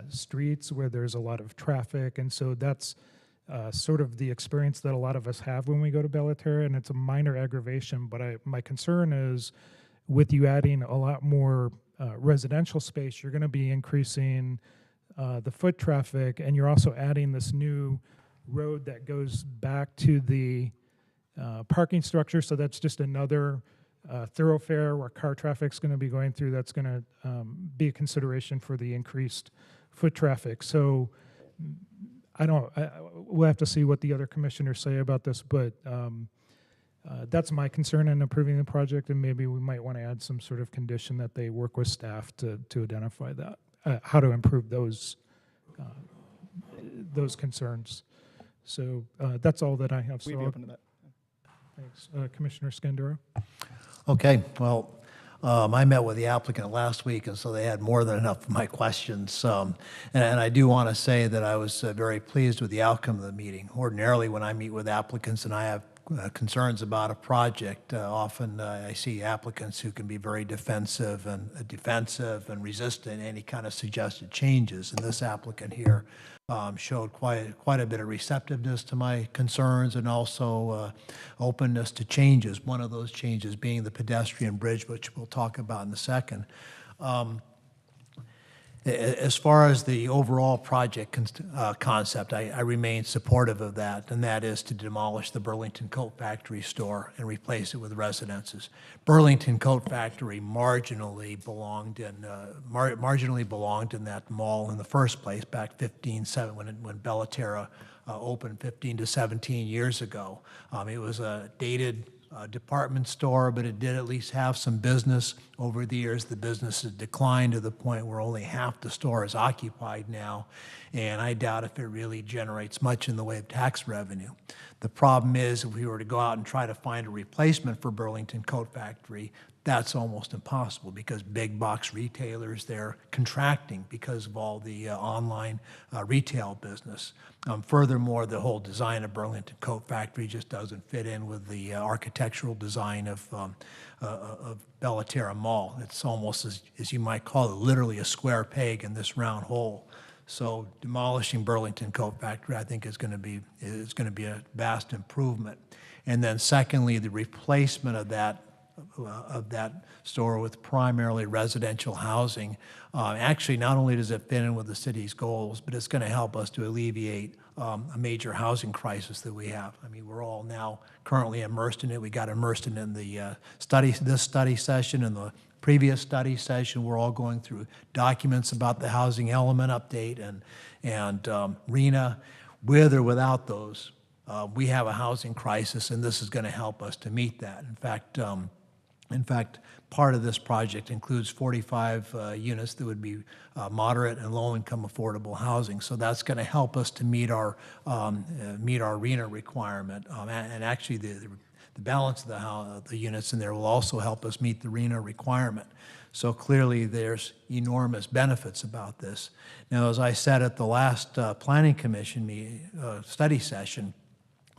streets where there's a lot of traffic, and so that's sort of the experience that a lot of us have when we go to Terra, and it's a minor aggravation, but my concern is with you adding a lot more residential space, you're going to be increasing the foot traffic, and you're also adding this new road that goes back to the parking structure, so that's just another thoroughfare where car traffic's going to be going through. That's going to be a consideration for the increased foot traffic. So we'll have to see what the other commissioners say about this, but that's my concern in approving the project, and maybe we might want to add some sort of condition that they work with staff to identify that, how to improve those concerns. So that's all that I have. We'd be open to that. Thanks. Commissioner Scandura? Okay, well, I met with the applicant last week, and so they had more than enough of my questions. And I do want to say that I was very pleased with the outcome of the meeting. Ordinarily, when I meet with applicants and I have concerns about a project, often I see applicants who can be very defensive and resistant to any kind of suggested changes. And this applicant here showed quite a bit of receptiveness to my concerns and also openness to changes. One of those changes being the pedestrian bridge, which we'll talk about in a second. As far as the overall project concept, I remain supportive of that, and that is to demolish the Burlington Coat Factory store and replace it with residences. Burlington Coat Factory marginally belonged in that mall in the first place back when Bella Terra opened 15 to 17 years ago. It was a dated department store, but it did at least have some business. Over the years, the business has declined to the point where only half the store is occupied now, and I doubt if it really generates much in the way of tax revenue. The problem is, if we were to go out and try to find a replacement for Burlington Coat Factory, that's almost impossible because big box retailers, they're contracting because of all the online retail business. Furthermore, the whole design of Burlington Coat Factory just doesn't fit in with the architectural design of Bella Terra Mall. It's almost, as you might call it, literally a square peg in this round hole. So demolishing Burlington Coat Factory, I think, is going to be a vast improvement. And then secondly, the replacement of that store with primarily residential housing. Actually, not only does it fit in with the city's goals, but it's going to help us to alleviate a major housing crisis that we have. I mean, we're all now currently immersed in it. We got immersed in the this study session and the previous study session. We're all going through documents about the housing element update and RENA. With or without those, we have a housing crisis, and this is going to help us to meet that. In fact, part of this project includes 45 units that would be moderate and low-income affordable housing. So that's going to help us to meet our RENA requirement. And actually, the balance of the units in there will also help us meet the RENA requirement. So clearly, there's enormous benefits about this. Now, as I said at the last Planning Commission study session,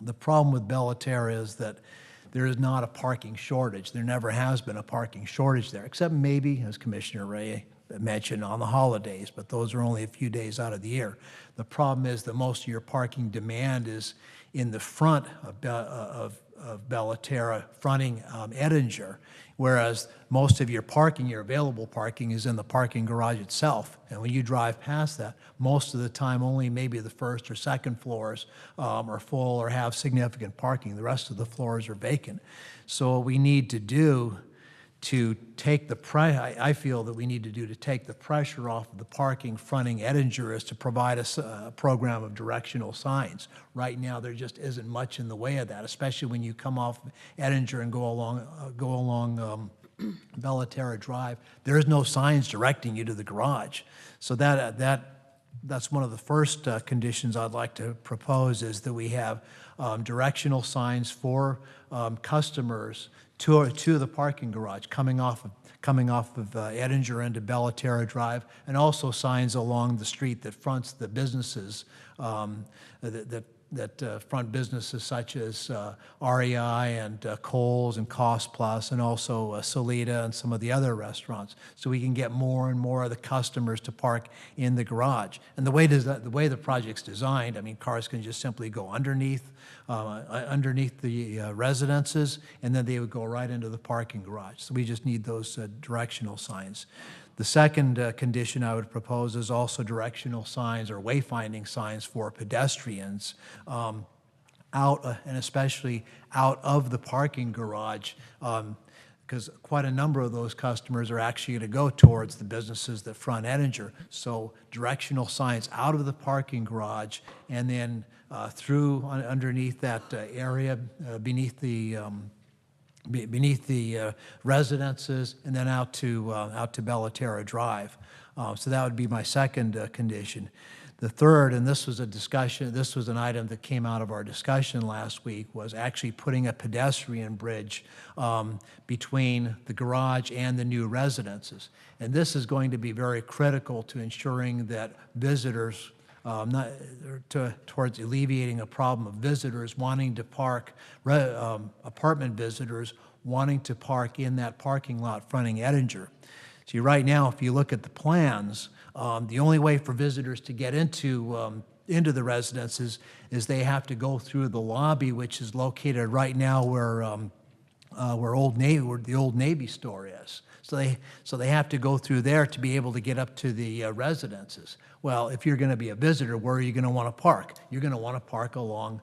the problem with Bella Terra is that there is not a parking shortage. There never has been a parking shortage there, except maybe, as Commissioner Ray mentioned, on the holidays, but those are only a few days out of the year. The problem is that most of your parking demand is in the front of Bella Terra, fronting Edinger, whereas most of your available parking is in the parking garage itself. And when you drive past that, most of the time only maybe the first or second floors are full or have significant parking. The rest of the floors are vacant. So what we need to do to take I feel that we need to do to take the pressure off of the parking fronting Edinger is to provide a program of directional signs. Right now, there just isn't much in the way of that, especially when you come off Edinger and go along Bella Terra Drive. There's no signs directing you to the garage. So that's one of the first conditions I'd like to propose, is that we have directional signs for customers to the parking garage coming off of Edinger into Bella Terra Drive, and also signs along the street that fronts the businesses that front businesses such as REI and Kohl's and Cost Plus, and also Solita and some of the other restaurants, so we can get more and more of the customers to park in the garage. And the way the project's designed, I mean, cars can just simply go underneath the residences, and then they would go right into the parking garage. So we just need those directional signs. The second condition I would propose is also directional signs or wayfinding signs for pedestrians out, and especially out of the parking garage, because quite a number of those customers are actually going to go towards the businesses that front Edinger. So directional signs out of the parking garage, and then through underneath that area beneath the residences, and then out to Bella Terra Drive. So that would be my second condition. The third, and this was a discussion, this was an item that came out of our discussion last week, was actually putting a pedestrian bridge between the garage and the new residences. And this is going to be very critical to ensuring that visitors, towards alleviating a problem of visitors wanting to park, apartment visitors wanting to park in that parking lot fronting Edinger. See, right now, if you look at the plans, the only way for visitors to get into the residences is they have to go through the lobby, which is located right now where the old Navy store is. So they have to go through there to be able to get up to the residences. Well, if you're going to be a visitor, where are you going to want to park? You're going to want to park along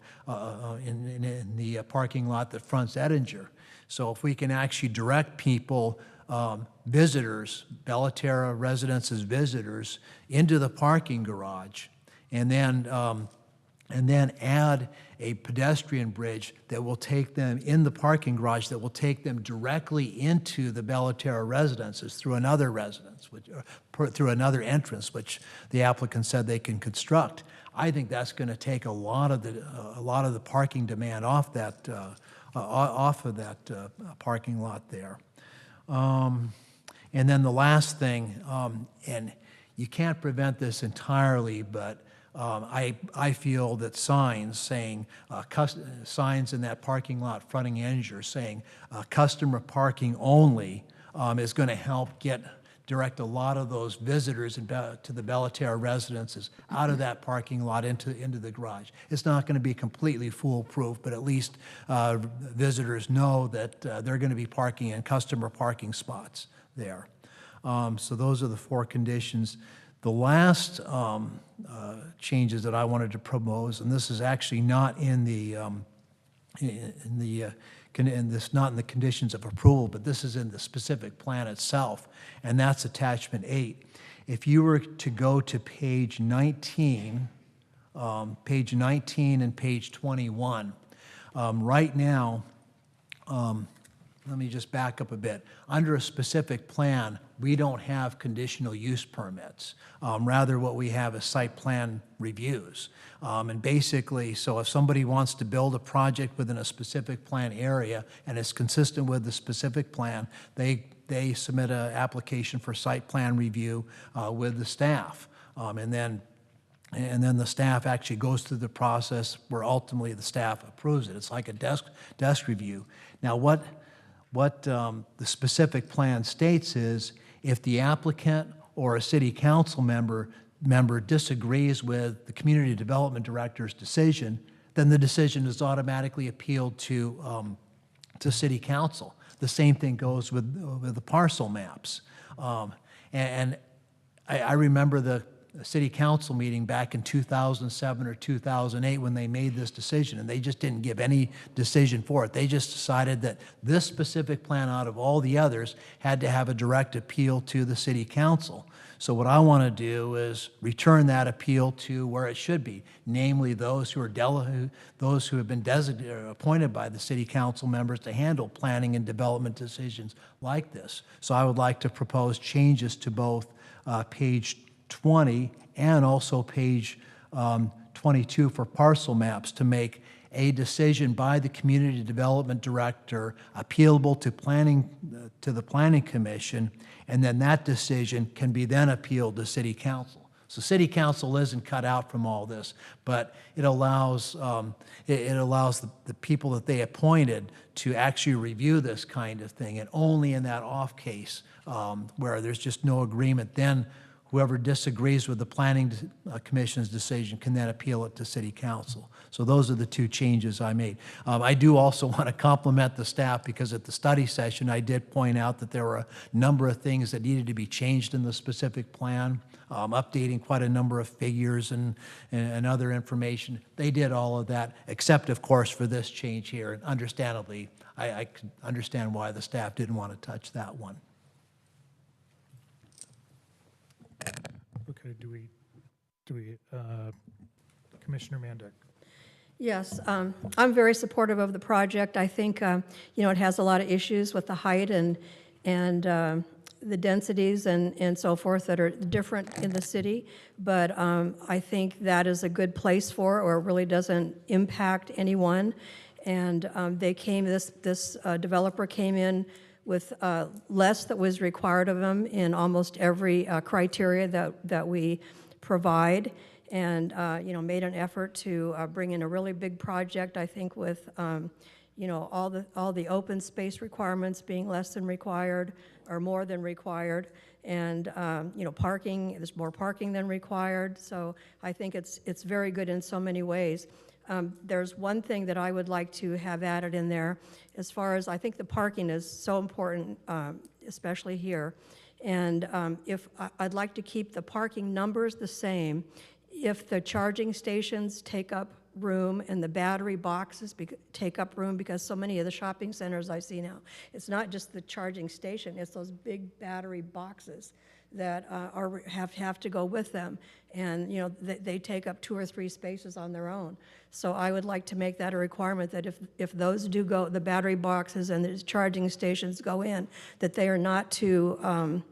in the parking lot that fronts Edinger. So if we can actually direct people, visitors, Terra residences visitors, into the parking garage, and then add a pedestrian bridge that will take them in the parking garage, that will take them directly into the Terra residences through another residence, through another entrance, which the applicant said they can construct. I think that's going to take a lot of the parking demand off of that parking lot there. And then the last thing, and you can't prevent this entirely, but I feel that signs saying, signs in that parking lot fronting Edinger saying customer parking only is going to help direct a lot of those visitors to the Terra residences out of that parking lot into the garage. It's not going to be completely foolproof, but at least visitors know that they're going to be parking in customer parking spots there. So those are the four conditions. The last changes that I wanted to propose, and this is actually not in not in the conditions of approval, but this is in the specific plan itself, and that's attachment 8. If you were to go to page 19 and page 21, right now, let me just back up a bit. Under a specific plan, we don't have conditional use permits. Rather, what we have is site plan reviews. And basically, so if somebody wants to build a project within a specific plan area and it's consistent with the specific plan, they submit an application for site plan review with the staff. And then the staff actually goes through the process where ultimately the staff approves it. It's like a desk review. Now, what the specific plan states is if the applicant or a city council member disagrees with the community development director's decision, then the decision is automatically appealed to city council. The same thing goes with the parcel maps. And I remember the city council meeting back in 2007 or 2008 when they made this decision, and they just didn't give any decision for it. They just decided that this specific plan out of all the others had to have a direct appeal to the city council. So what I want to do is return that appeal to where it should be, namely those who have been designated or appointed by the city council members to handle planning and development decisions like this. So I would like to propose changes to both page 20 and also page 22 for parcel maps to make a decision by the community development director appealable to the planning commission, and then that decision can be then appealed to city council. So city council isn't cut out from all this, but it allows the people that they appointed to actually review this kind of thing, and only in that off case where there's just no agreement, then whoever disagrees with the planning commission's decision can then appeal it to city council. So those are the two changes I made. I do also want to compliment the staff because at the study session I did point out that there were a number of things that needed to be changed in the specific plan, updating quite a number of figures and other information. They did all of that, except of course for this change here. And understandably, I could understand why the staff didn't want to touch that one. Okay, do we, Commissioner Mandick? Yes, I'm very supportive of the project. I think, it has a lot of issues with the height and the densities and so forth that are different in the city, but I think that is a good place for it, or it really doesn't impact anyone. And this developer came in with less that was required of them in almost every criteria that we provide, and made an effort to bring in a really big project, I think, with all the open space requirements being less than required or more than required, and parking, there's more parking than required. So I think it's very good in so many ways. There's one thing that I would like to have added in there, as far as I think the parking is so important, especially here. And I'd like to keep the parking numbers the same. If the charging stations take up room and the battery boxes take up room, because so many of the shopping centers I see now, it's not just the charging station, it's those big battery boxes that have to go with them, and they take up 2 or 3 spaces on their own. So I would like to make that a requirement that if those do go, the battery boxes and the charging stations go in, that they are not to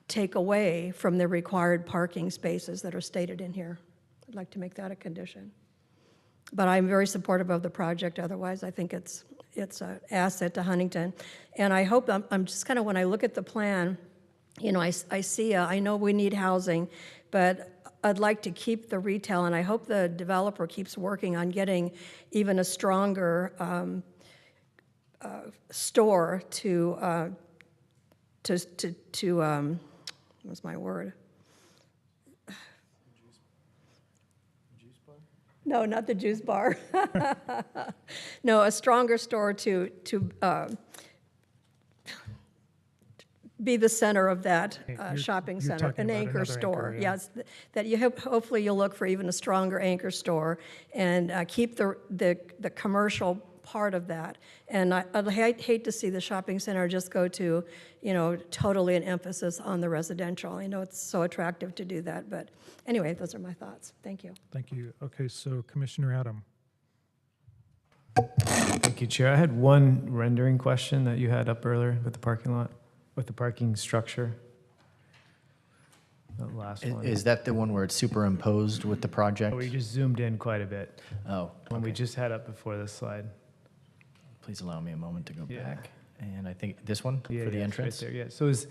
take away from the required parking spaces that are stated in here. I'd like to make that a condition. But I'm very supportive of the project. Otherwise, I think it's an asset to Huntington, and I hope I'm just kind of, when I look at the plan, I see, I know we need housing, but I'd like to keep the retail, and I hope the developer keeps working on getting even a stronger store to what's my word? No, not the juice bar. No, a stronger store to be the center of that shopping center, an anchor store. Yes, that hopefully you'll look for even a stronger anchor store, and keep the commercial part of that. And I'd hate to see the shopping center just go to, totally an emphasis on the residential. I know it's so attractive to do that, but anyway, those are my thoughts. Thank you. Thank you. Okay, so Commissioner Adam. Thank you, Chair. I had one rendering question that you had up earlier with the parking lot, with the parking structure. The last one. Is that the one where it's superimposed with the project? Oh, we just zoomed in quite a bit. Oh, When we just had up before this slide. Please allow me a moment to go back. And I think this one Yeah, for the yeah, it's entrance? right there, yeah. So is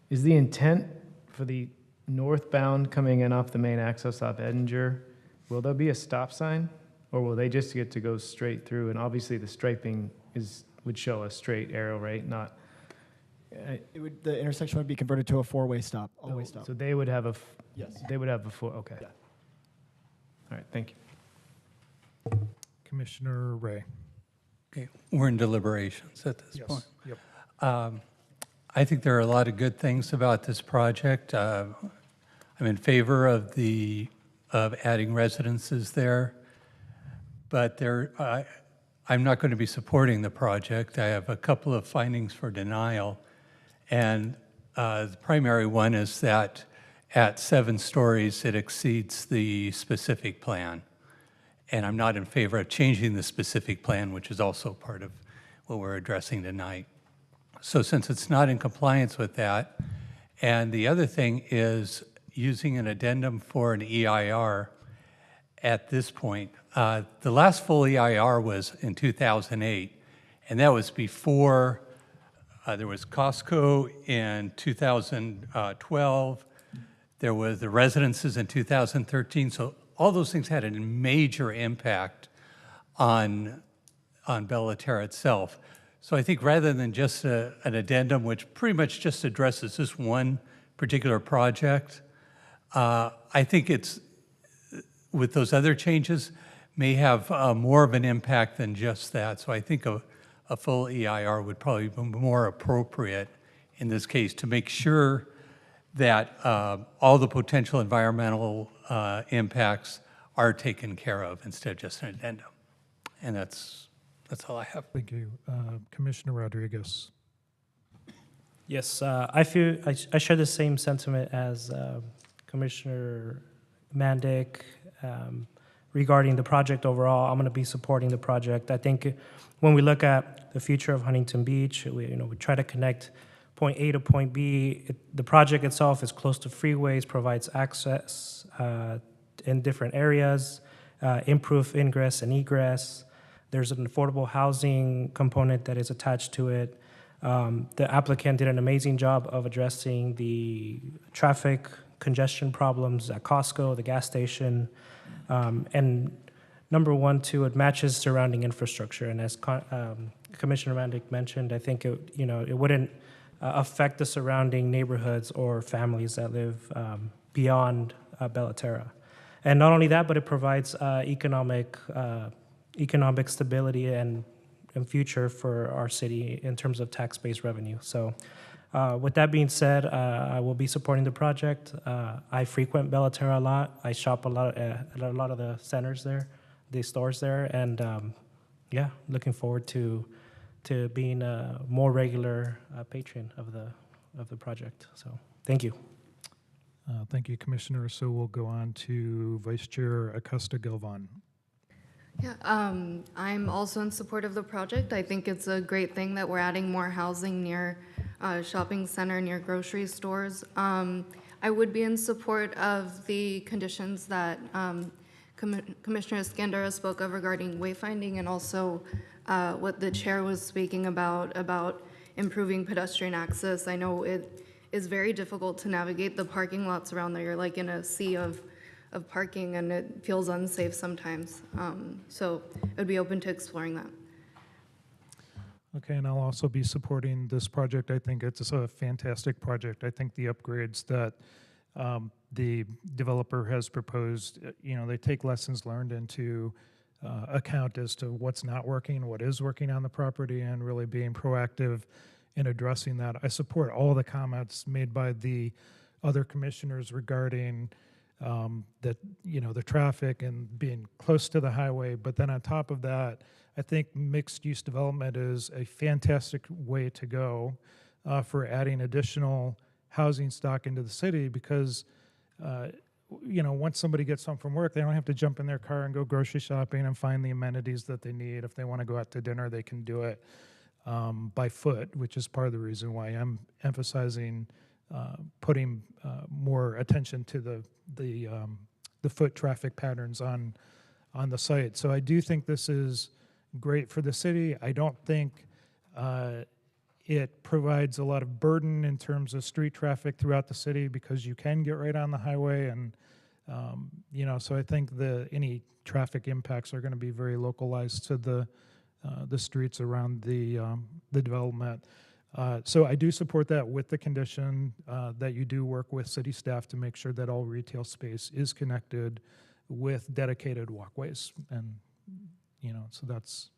the intent for the northbound coming in off the main access off Edinger, will there be a stop sign? Or will they just get to go straight through? And obviously the striping would show a straight arrow, right? Not. The intersection would be converted to a 4-way stop, all-way stop. So they would have Yes. They would have okay. Yeah. All right, thank you. Commissioner Ray. Okay, we're in deliberations at this Yes. point. Yep. I think there are a lot of good things about this project. I'm in favor of adding residences there, but I'm not going to be supporting the project. I have a couple of findings for denial, and the primary one is that at 7 stories, it exceeds the specific plan. And I'm not in favor of changing the specific plan, which is also part of what we're addressing tonight. So since it's not in compliance with that, and the other thing is using an addendum for an EIR at this point. The last full EIR was in 2008, and that was before there was Costco in 2012. There was the residences in 2013. So all those things had a major impact on Bella Terra itself. So I think rather than just an addendum, which pretty much just addresses this one particular project, I think it's, with those other changes, may have more of an impact than just that. So I think a full EIR would probably be more appropriate in this case to make sure that all the potential environmental impacts are taken care of instead of just an addendum. And that's all I have. Thank you. Commissioner Rodriguez. Yes, I share the same sentiment as Commissioner Mandic regarding the project overall. I'm going to be supporting the project. I think when we look at the future of Huntington Beach, we try to connect point A to point B. The project itself is close to freeways, provides access in different areas, improve ingress and egress. There's an affordable housing component that is attached to it. The applicant did an amazing job of addressing the traffic congestion problems at Costco, the gas station, and number one, too, it matches surrounding infrastructure. And as Commissioner Mandick mentioned, I think it wouldn't affect the surrounding neighborhoods or families that live beyond Bella Terra. And not only that, but it provides economic stability and future for our city in terms of tax-based revenue. So with that being said, I will be supporting the project. I frequent Bella Terra a lot. I shop a lot at a lot of the centers there, the stores there, and yeah, looking forward to being a more regular patron of the project. So thank you. Thank you, Commissioner. So we'll go on to Vice Chair Acosta Galvan. Yeah, I'm also in support of the project. I think it's a great thing that we're adding more housing near shopping center, near grocery stores. I would be in support of the conditions that Commissioner Skandera spoke of regarding wayfinding, and also what the chair was speaking about improving pedestrian access. I know it is very difficult to navigate the parking lots around there. You're like in a sea of parking, and it feels unsafe sometimes. So I would be open to exploring that. Okay, and I'll also be supporting this project. I think it's a fantastic project. I think the upgrades that the developer has proposed, they take lessons learned into account as to what's not working, what is working on the property, and really being proactive in addressing that. I support all the comments made by the other commissioners regarding the traffic and being close to the highway. But then on top of that, I think mixed-use development is a fantastic way to go for adding additional housing stock into the city, because once somebody gets home from work, they don't have to jump in their car and go grocery shopping and find the amenities that they need. If they want to go out to dinner, they can do it by foot, which is part of the reason why I'm emphasizing putting more attention to the foot traffic patterns on the site. So I do think this is great for the city. I don't think it provides a lot of burden in terms of street traffic throughout the city, because you can get right on the highway, and so I think any traffic impacts are going to be very localized to the streets around the development. So I do support that, with the condition that you do work with city staff to make sure that all retail space is connected with dedicated walkways. And, so that's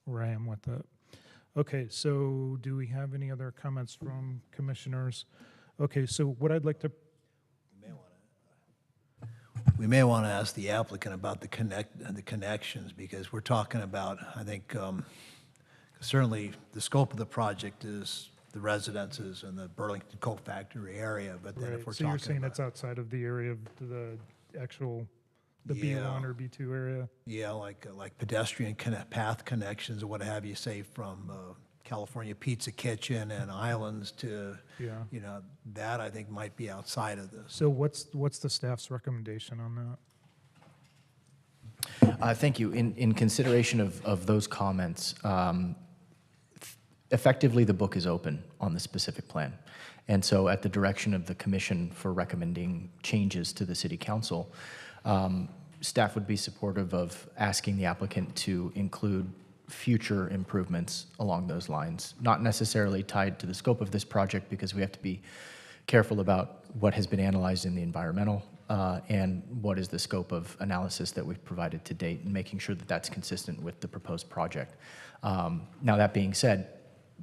where I am with that. Okay, so do we have any other comments from commissioners? Okay, so what I'd like to... We may want to ask the applicant about the connections, because we're talking about, I think, certainly the scope of the project is the residences in the Burlington Coat Factory area, but then if we're so talking you're saying about, it's outside of the area of the actual, the Yeah. B1 or B2 area? yeah, like pedestrian path connections or what have you, say from California Pizza Kitchen and Islands to, Yeah. that I think might be outside of this. So what's the staff's recommendation on that? Thank you. In consideration of those comments, effectively the book is open on the specific plan. And so at the direction of the commission for recommending changes to the city council, staff would be supportive of asking the applicant to include future improvements along those lines, not necessarily tied to the scope of this project, because we have to be careful about what has been analyzed in the environmental and what is the scope of analysis that we've provided to date, and making sure that that's consistent with the proposed project. Now, that being said,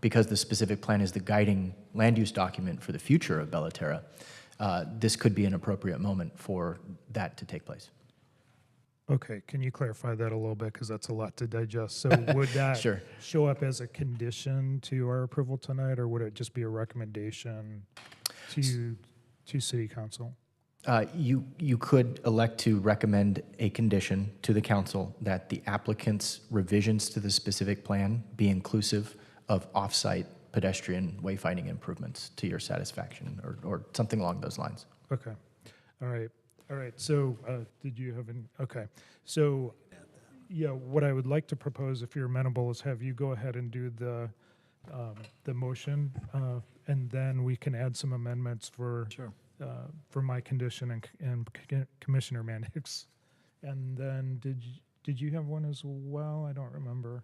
because the specific plan is the guiding land use document for the future of Bella Terra, this could be an appropriate moment for that to take place. Okay, can you clarify that a little bit, because that's a lot to digest. So would that Sure. show up as a condition to our approval tonight, or would it just be a recommendation to city council? You could elect to recommend a condition to the council that the applicant's revisions to the specific plan be inclusive of off-site pedestrian wayfinding improvements to your satisfaction, or something along those lines. Okay. All right. All right. So did you have an, okay. So yeah, what I would like to propose, if you're amenable, is have you go ahead and do the motion, and then we can add some amendments for my condition and Commissioner Mannix. And then did you have one as well? I don't remember.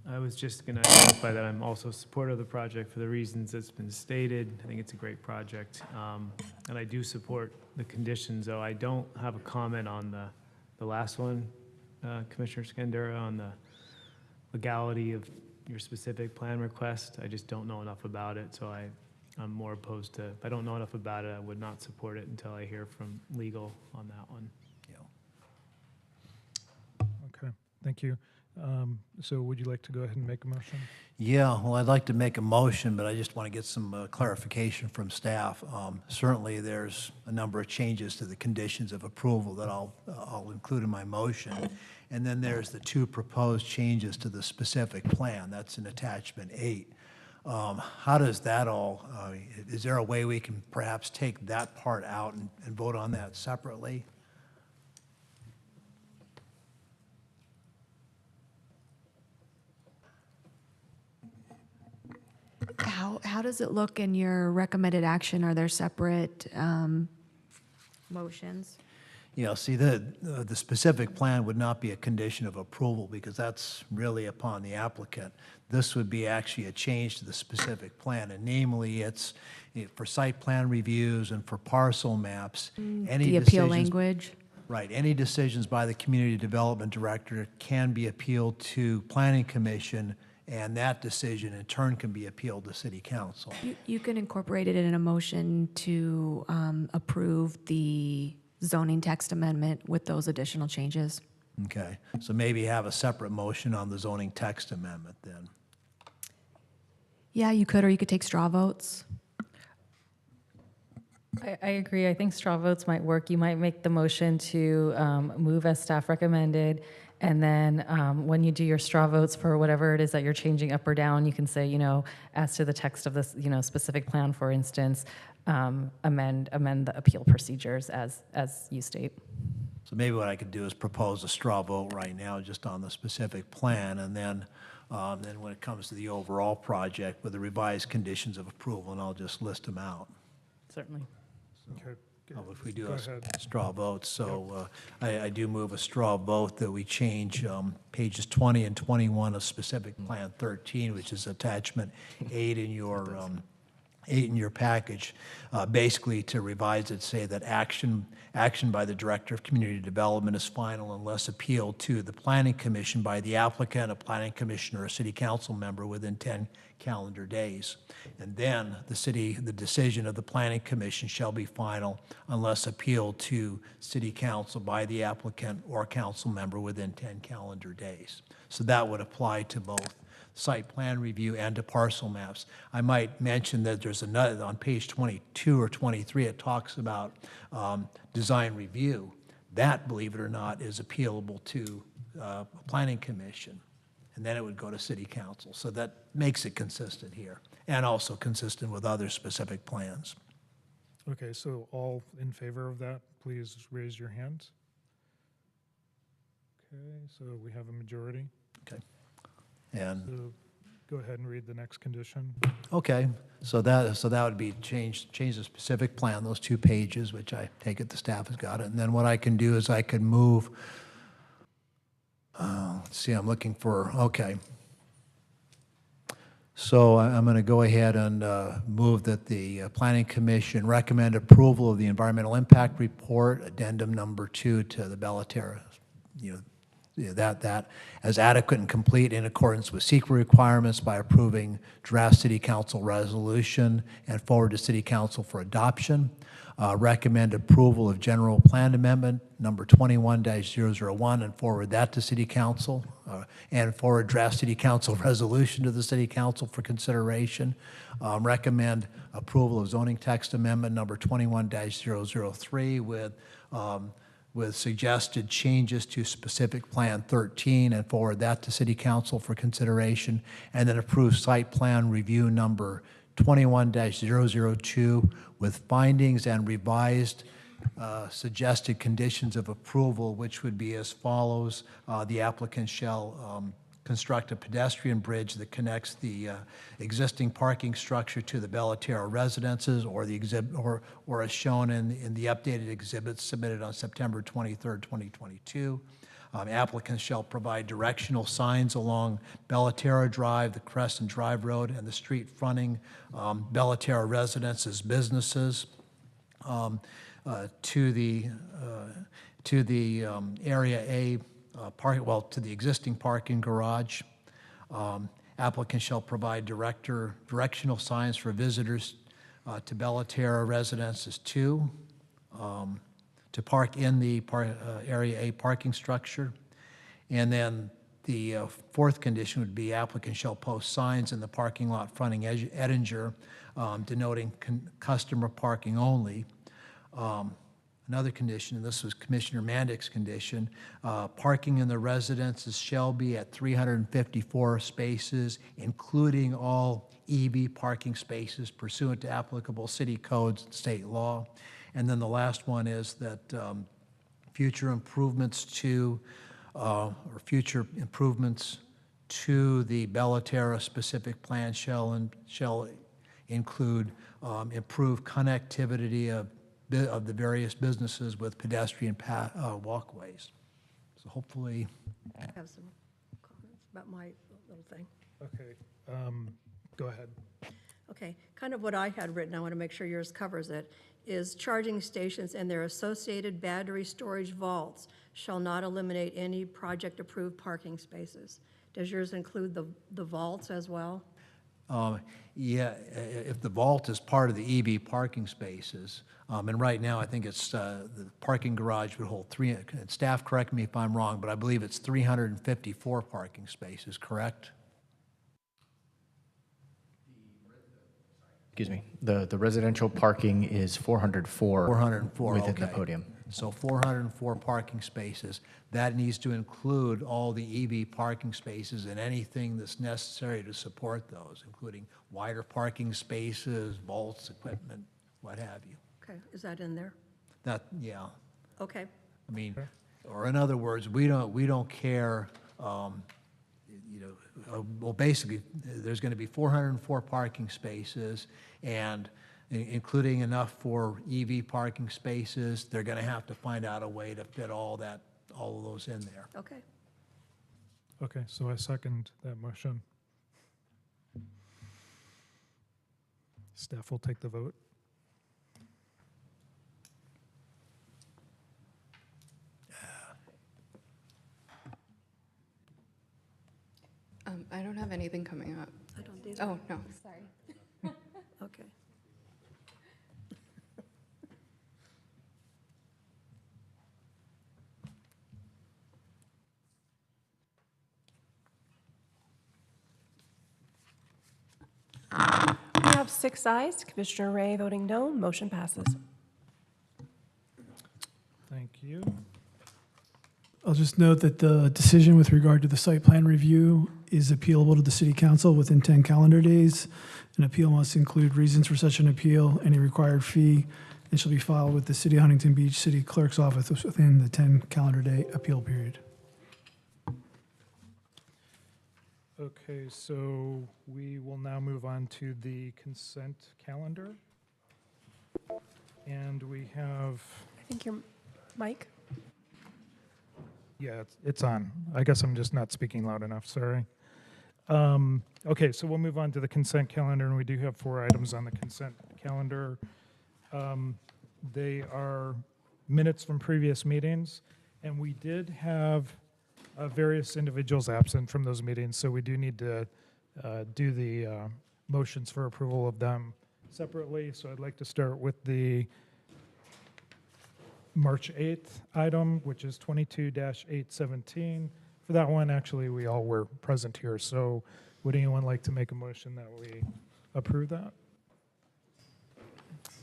I was just going to identify that I'm also supportive of the project for the reasons that's been stated. I think it's a great project. And I do support the conditions, though I don't have a comment on the last one, Commissioner Scandura, on the legality of your specific plan request. I just don't know enough about it, so I'm more opposed to, if I don't know enough about it, I would not support it until I hear from legal on that one. Okay. Thank you. So would you like to go ahead and make a motion? Yeah, well, I'd like to make a motion, but I just want to get some clarification from staff. Certainly, there's a number of changes to the conditions of approval that I'll include in my motion. And then there's the 2 proposed changes to the specific plan. That's in attachment 8. How does that all, is there a way we can perhaps take that part out and vote on that separately? How does it look in your recommended action? Are there separate motions? You know, see, the specific plan would not be a condition of approval because that's really upon the applicant. This would be actually a change to the specific plan, and namely, it's for site plan reviews and for parcel maps. Any The appeal decisions- language? Right. Any decisions by the community development director can be appealed to planning commission, and that decision in turn can be appealed to city council. You can incorporate it in a motion to approve the zoning text amendment with those additional changes. Okay, so maybe have a separate motion on the zoning text amendment then. Yeah, you could, or you could take straw votes. I agree. I think straw votes might work. You might make the motion to move as staff recommended, and then when you do your straw votes for whatever it is that you're changing up or down, you can say, as to the text of this, specific plan, for instance, amend the appeal procedures as you state. So maybe what I could do is propose a straw vote right now just on the specific plan, and then when it comes to the overall project with the revised conditions of approval, and I'll just list them out. Certainly. Okay. If we do Go a ahead. straw vote, so I do move a straw vote that we change pages 20 and 21 of specific plan 13, which is attachment 8 in your package, basically to revise it, say that action by the Director of Community Development is final unless appealed to the Planning Commission by the applicant, a Planning Commission, or a City Council member within 10 calendar days. And then the decision of the Planning Commission shall be final unless appealed to City Council by the applicant or council member within 10 calendar days. So that would apply to both site plan review and to parcel maps. I might mention that there's another, on page 22 or 23, it talks about design review. That, believe it or not, is appealable to a planning commission, and then it would go to city council. So that makes it consistent here, and also consistent with other specific plans. Okay, so all in favor of that, please raise your hands. Okay, so we have a majority. Okay. And So go ahead and read the next condition. okay, so that would be change the specific plan, those 2 pages, which I take it the staff has got it. And then what I can do is I can move, let's see, I'm looking for, okay. So I'm going to go ahead and move that the Planning Commission recommend approval of the Environmental Impact Report, Addendum number 2 to the Terra, that as adequate and complete in accordance with SEQA requirements by approving draft City Council resolution and forward to City Council for adoption. Recommend approval of General Plan Amendment number 21-001 and forward that to City Council, and forward draft City Council resolution to the City Council for consideration. Recommend approval of zoning text amendment number 21-003 with with suggested changes to specific Plan 13 and forward that to City Council for consideration, and then approve site plan review number 21-002 with findings and revised suggested conditions of approval, which would be as follows. The applicant shall construct a pedestrian bridge that connects the existing parking structure to the Terra residences, or the exhibit, or as shown in the updated exhibits submitted on September 23rd, 2022. Applicants shall provide directional signs along Terra Drive, the Crescent Drive Road, and the street fronting Terra residences, businesses, to the Area A to the existing parking garage. Applicant shall provide directional signs for visitors to Terra residences to park in the Area A parking structure. And then the fourth condition would be applicant shall post signs in the parking lot fronting Edinger denoting customer parking only. Another condition, and this was Commissioner Mandick's condition, parking in the residences shall be at 354 spaces, including all EV parking spaces pursuant to applicable city codes and state law. And then the last one is that future improvements to the Terra specific plan shall include improved connectivity of the various businesses with pedestrian walkways. So hopefully. I have some comments about my little thing. Okay, go ahead. Okay, kind of what I had written, I want to make sure yours covers it, is charging stations and their associated battery storage vaults shall not eliminate any project-approved parking spaces. Does yours include the vaults as well? Yeah, if the vault is part of the EV parking spaces, and right now I think it's the parking garage would hold staff correct me if I'm wrong, but I believe it's 354 parking spaces, correct? Excuse me, the residential parking is 404. 404, within okay. the podium. So 404 parking spaces. That needs to include all the EV parking spaces and anything that's necessary to support those, including wider parking spaces, vaults, equipment, what have you. Okay, is that in there? That, yeah. Okay. I mean, or in other words, we don't care, well, basically, there's going to be 404 parking spaces, and including enough for EV parking spaces. They're going to have to find out a way to fit all of those in there. Okay. Okay, so I second that motion. Staff will take the vote. I don't have anything coming up. I don't either. Oh, no, sorry. Okay. We have 6 ayes. Commissioner Ray voting no. Motion passes. Thank you. I'll just note that the decision with regard to the site plan review is appealable to the city council within 10 calendar days. An appeal must include reasons for such an appeal, any required fee, and shall be filed with the City of Huntington Beach City Clerk's Office within the 10 calendar day appeal period. Okay, so we will now move on to the consent calendar. And we have, I think your mic. yeah, it's on. I guess I'm just not speaking loud enough, sorry. Okay, so we'll move on to the consent calendar, and we do have 4 items on the consent calendar. They are minutes from previous meetings, and we did have various individuals absent from those meetings, so we do need to do the motions for approval of them separately. So I'd like to start with the March 8th item, which is 22-817. For that one, actually, we all were present here, so would anyone like to make a motion that we approve that?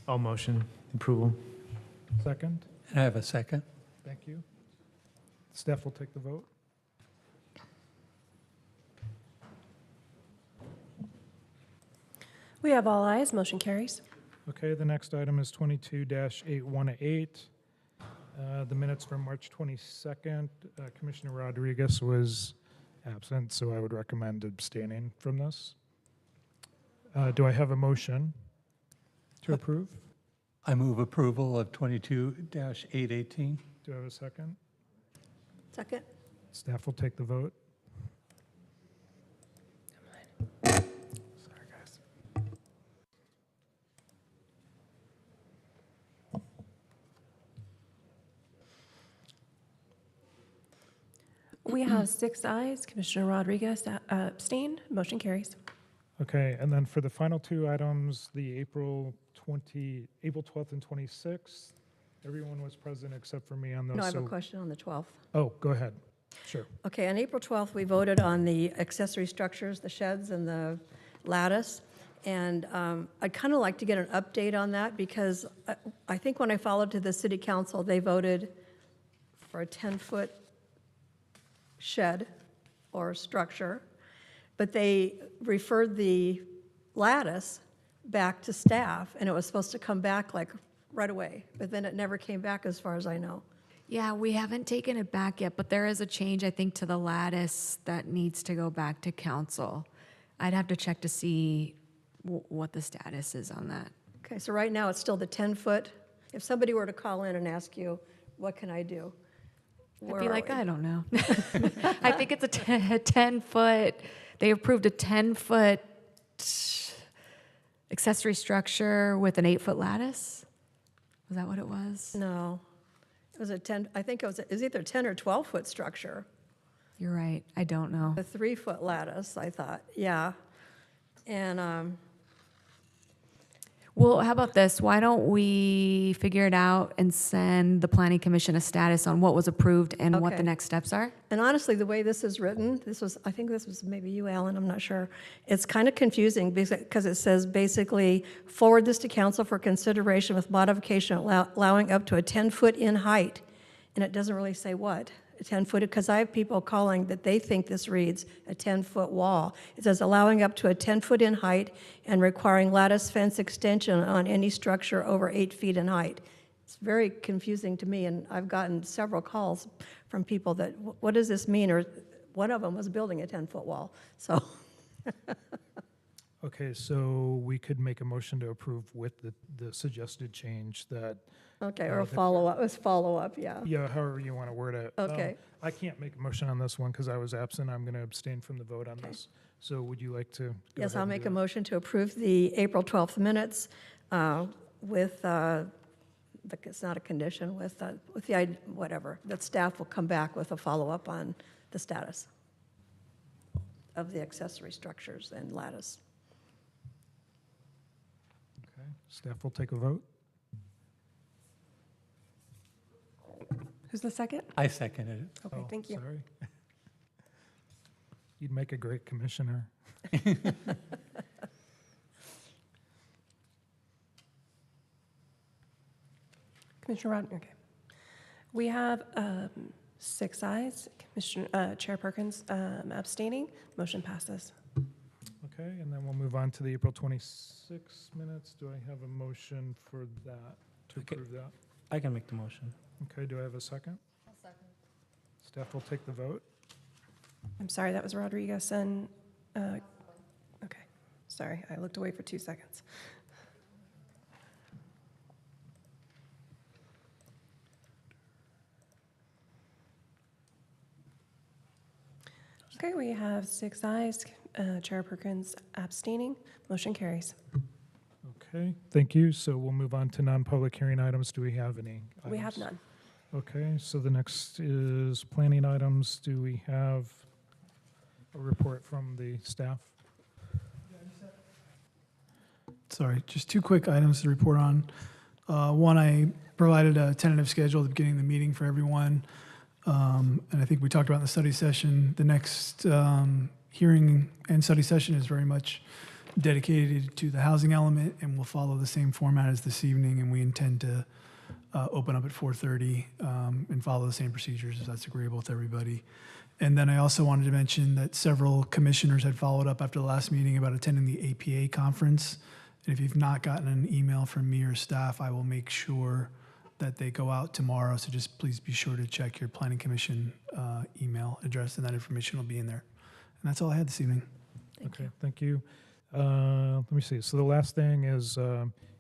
All motion approval. Second? And I have a second. Thank you. Staff will take the vote. We have all ayes, motion carries. Okay, the next item is 22-818. The minutes from March 22nd. Commissioner Rodriguez was absent, so I would recommend abstaining from this. Do I have a motion to approve? I move approval of 22-818. Do I have a second? Second? Staff will take the vote. We have 6 ayes, Commissioner Rodriguez abstained, motion carries. Okay, and then for the final two items, the April 12th and 26th, everyone was present except for me on those. No, I have a so- question on the 12th. Oh, go ahead. Sure. Okay, on April 12th, we voted on the accessory structures, the sheds and the lattice. And I'd kind of like to get an update on that because I think when I followed to the city council, they voted for a 10-foot shed or structure, but they referred the lattice back to staff, and it was supposed to come back like right away, but then it never came back as far as I know. Yeah, we haven't taken it back yet, but there is a change, I think, to the lattice that needs to go back to council. I'd have to check to see what the status is on that. Okay, so right now it's still the 10-foot. If somebody were to call in and ask you, what can I do? I'd be like, I don't know. I think it's a 10-foot, they approved a 10-foot accessory structure with an 8-foot lattice? Was that what it was? No. It was a 10, I think it was either a 10 or 12-foot structure. You're right, I don't know. A 3-foot lattice, I thought, yeah. And, Well, how about this? Why don't we figure it out and send the Planning Commission a status on what was approved and what the Okay. next steps are? and honestly, the way this is written, I think this was maybe you, Alan, I'm not sure. It's kind of confusing because it says basically, forward this to council for consideration with modification allowing up to a 10-foot in height. And it doesn't really say what. 10-foot, because I have people calling that they think this reads a 10-foot wall. It says allowing up to a 10-foot in height and requiring lattice fence extension on any structure over 8 feet in height. It's very confusing to me, and I've gotten several calls from people that, what does this mean? Or one of them was building a 10-foot wall, so. Okay, so we could make a motion to approve with the suggested change that. Okay, or a follow-up, it was follow-up, yeah. Yeah, however you want to word it. Okay. I can't make a motion on this one because I was absent. I'm going to abstain from the vote on this. So would you like to? Yes, I'll make a motion to approve the April 12th minutes with, it's not a condition, with the, whatever, that staff will come back with a follow-up on the status of the accessory structures and lattice. Okay, staff will take a vote. Who's the second? I seconded it. Okay, thank you. Sorry. You'd make a great commissioner. Commissioner Rodney, okay. We have 6 ayes, Commissioner, Chair Perkins abstaining, motion passes. Okay, and then we'll move on to the April 26 minutes. Do I have a motion for that, to approve that? I can make the motion. Okay, do I have a second? I'll second. Staff will take the vote. I'm sorry, that was Rodriguez and, okay, sorry, I looked away for 2 seconds. Okay, we have 6 ayes, Chair Perkins abstaining, motion carries. Okay, thank you. So we'll move on to non-public hearing items. Do we have any? We have items? none. Okay, so the next is planning items. Do we have a report from the staff? Sorry, just 2 quick items to report on. One, I provided a tentative schedule at the beginning of the meeting for everyone. And I think we talked about in the study session. The next hearing and study session is very much dedicated to the housing element and will follow the same format as this evening. And we intend to open up at 4:30 and follow the same procedures if that's agreeable with everybody. And then I also wanted to mention that several commissioners had followed up after the last meeting about attending the APA conference. And if you've not gotten an email from me or staff, I will make sure that they go out tomorrow. So just please be sure to check your Planning Commission email address, and that information will be in there. And that's all I had this evening. Okay, thank you. Let me see. So the last thing is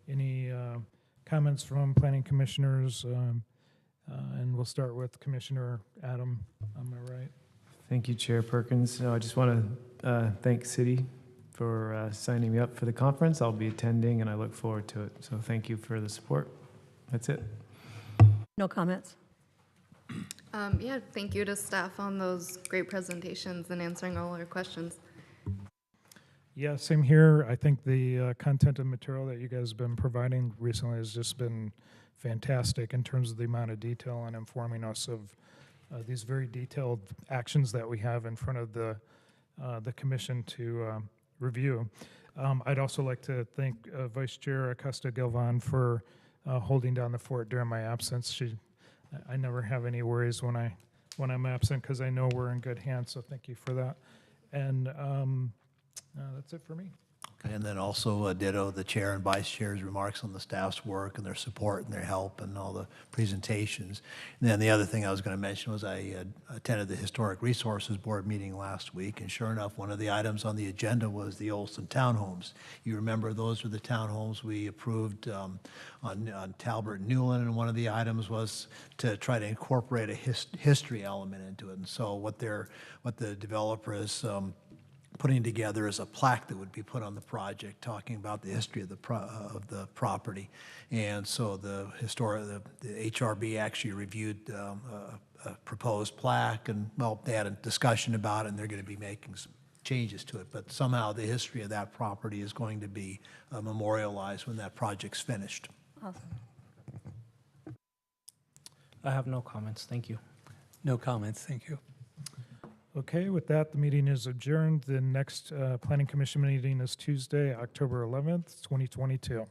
any comments from planning commissioners, and we'll start with Commissioner Adam on my right. Thank you, Chair Perkins. I just want to thank City for signing me up for the conference. I'll be attending, and I look forward to it. So thank you for the support. That's it. No comments? Yeah, thank you to staff on those great presentations and answering all our questions. Yeah, same here. I think the content and material that you guys have been providing recently has just been fantastic in terms of the amount of detail and informing us of these very detailed actions that we have in front of the commission to review. I'd also like to thank Vice Chair Acosta Galvan for holding down the fort during my absence. I never have any worries when I'm absent because I know we're in good hands. So thank you for that. And that's it for me. Okay, and then also ditto the chair and vice chair's remarks on the staff's work and their support and their help and all the presentations. And then the other thing I was going to mention was I attended the Historic Resources Board meeting last week, and sure enough, one of the items on the agenda was the Olson townhomes. You remember those were the townhomes we approved on Talbert and Newland, and one of the items was to try to incorporate a history element into it. And so what the developer is putting together is a plaque that would be put on the project talking about the history of the property. And so the HRB actually reviewed a proposed plaque, and well, they had a discussion about it, and they're going to be making some changes to it. But somehow the history of that property is going to be memorialized when that project's finished. Awesome. I have no comments. Thank you. No comments, thank you. Okay, with that, the meeting is adjourned. The next Planning Commission meeting is Tuesday, October 11th, 2022.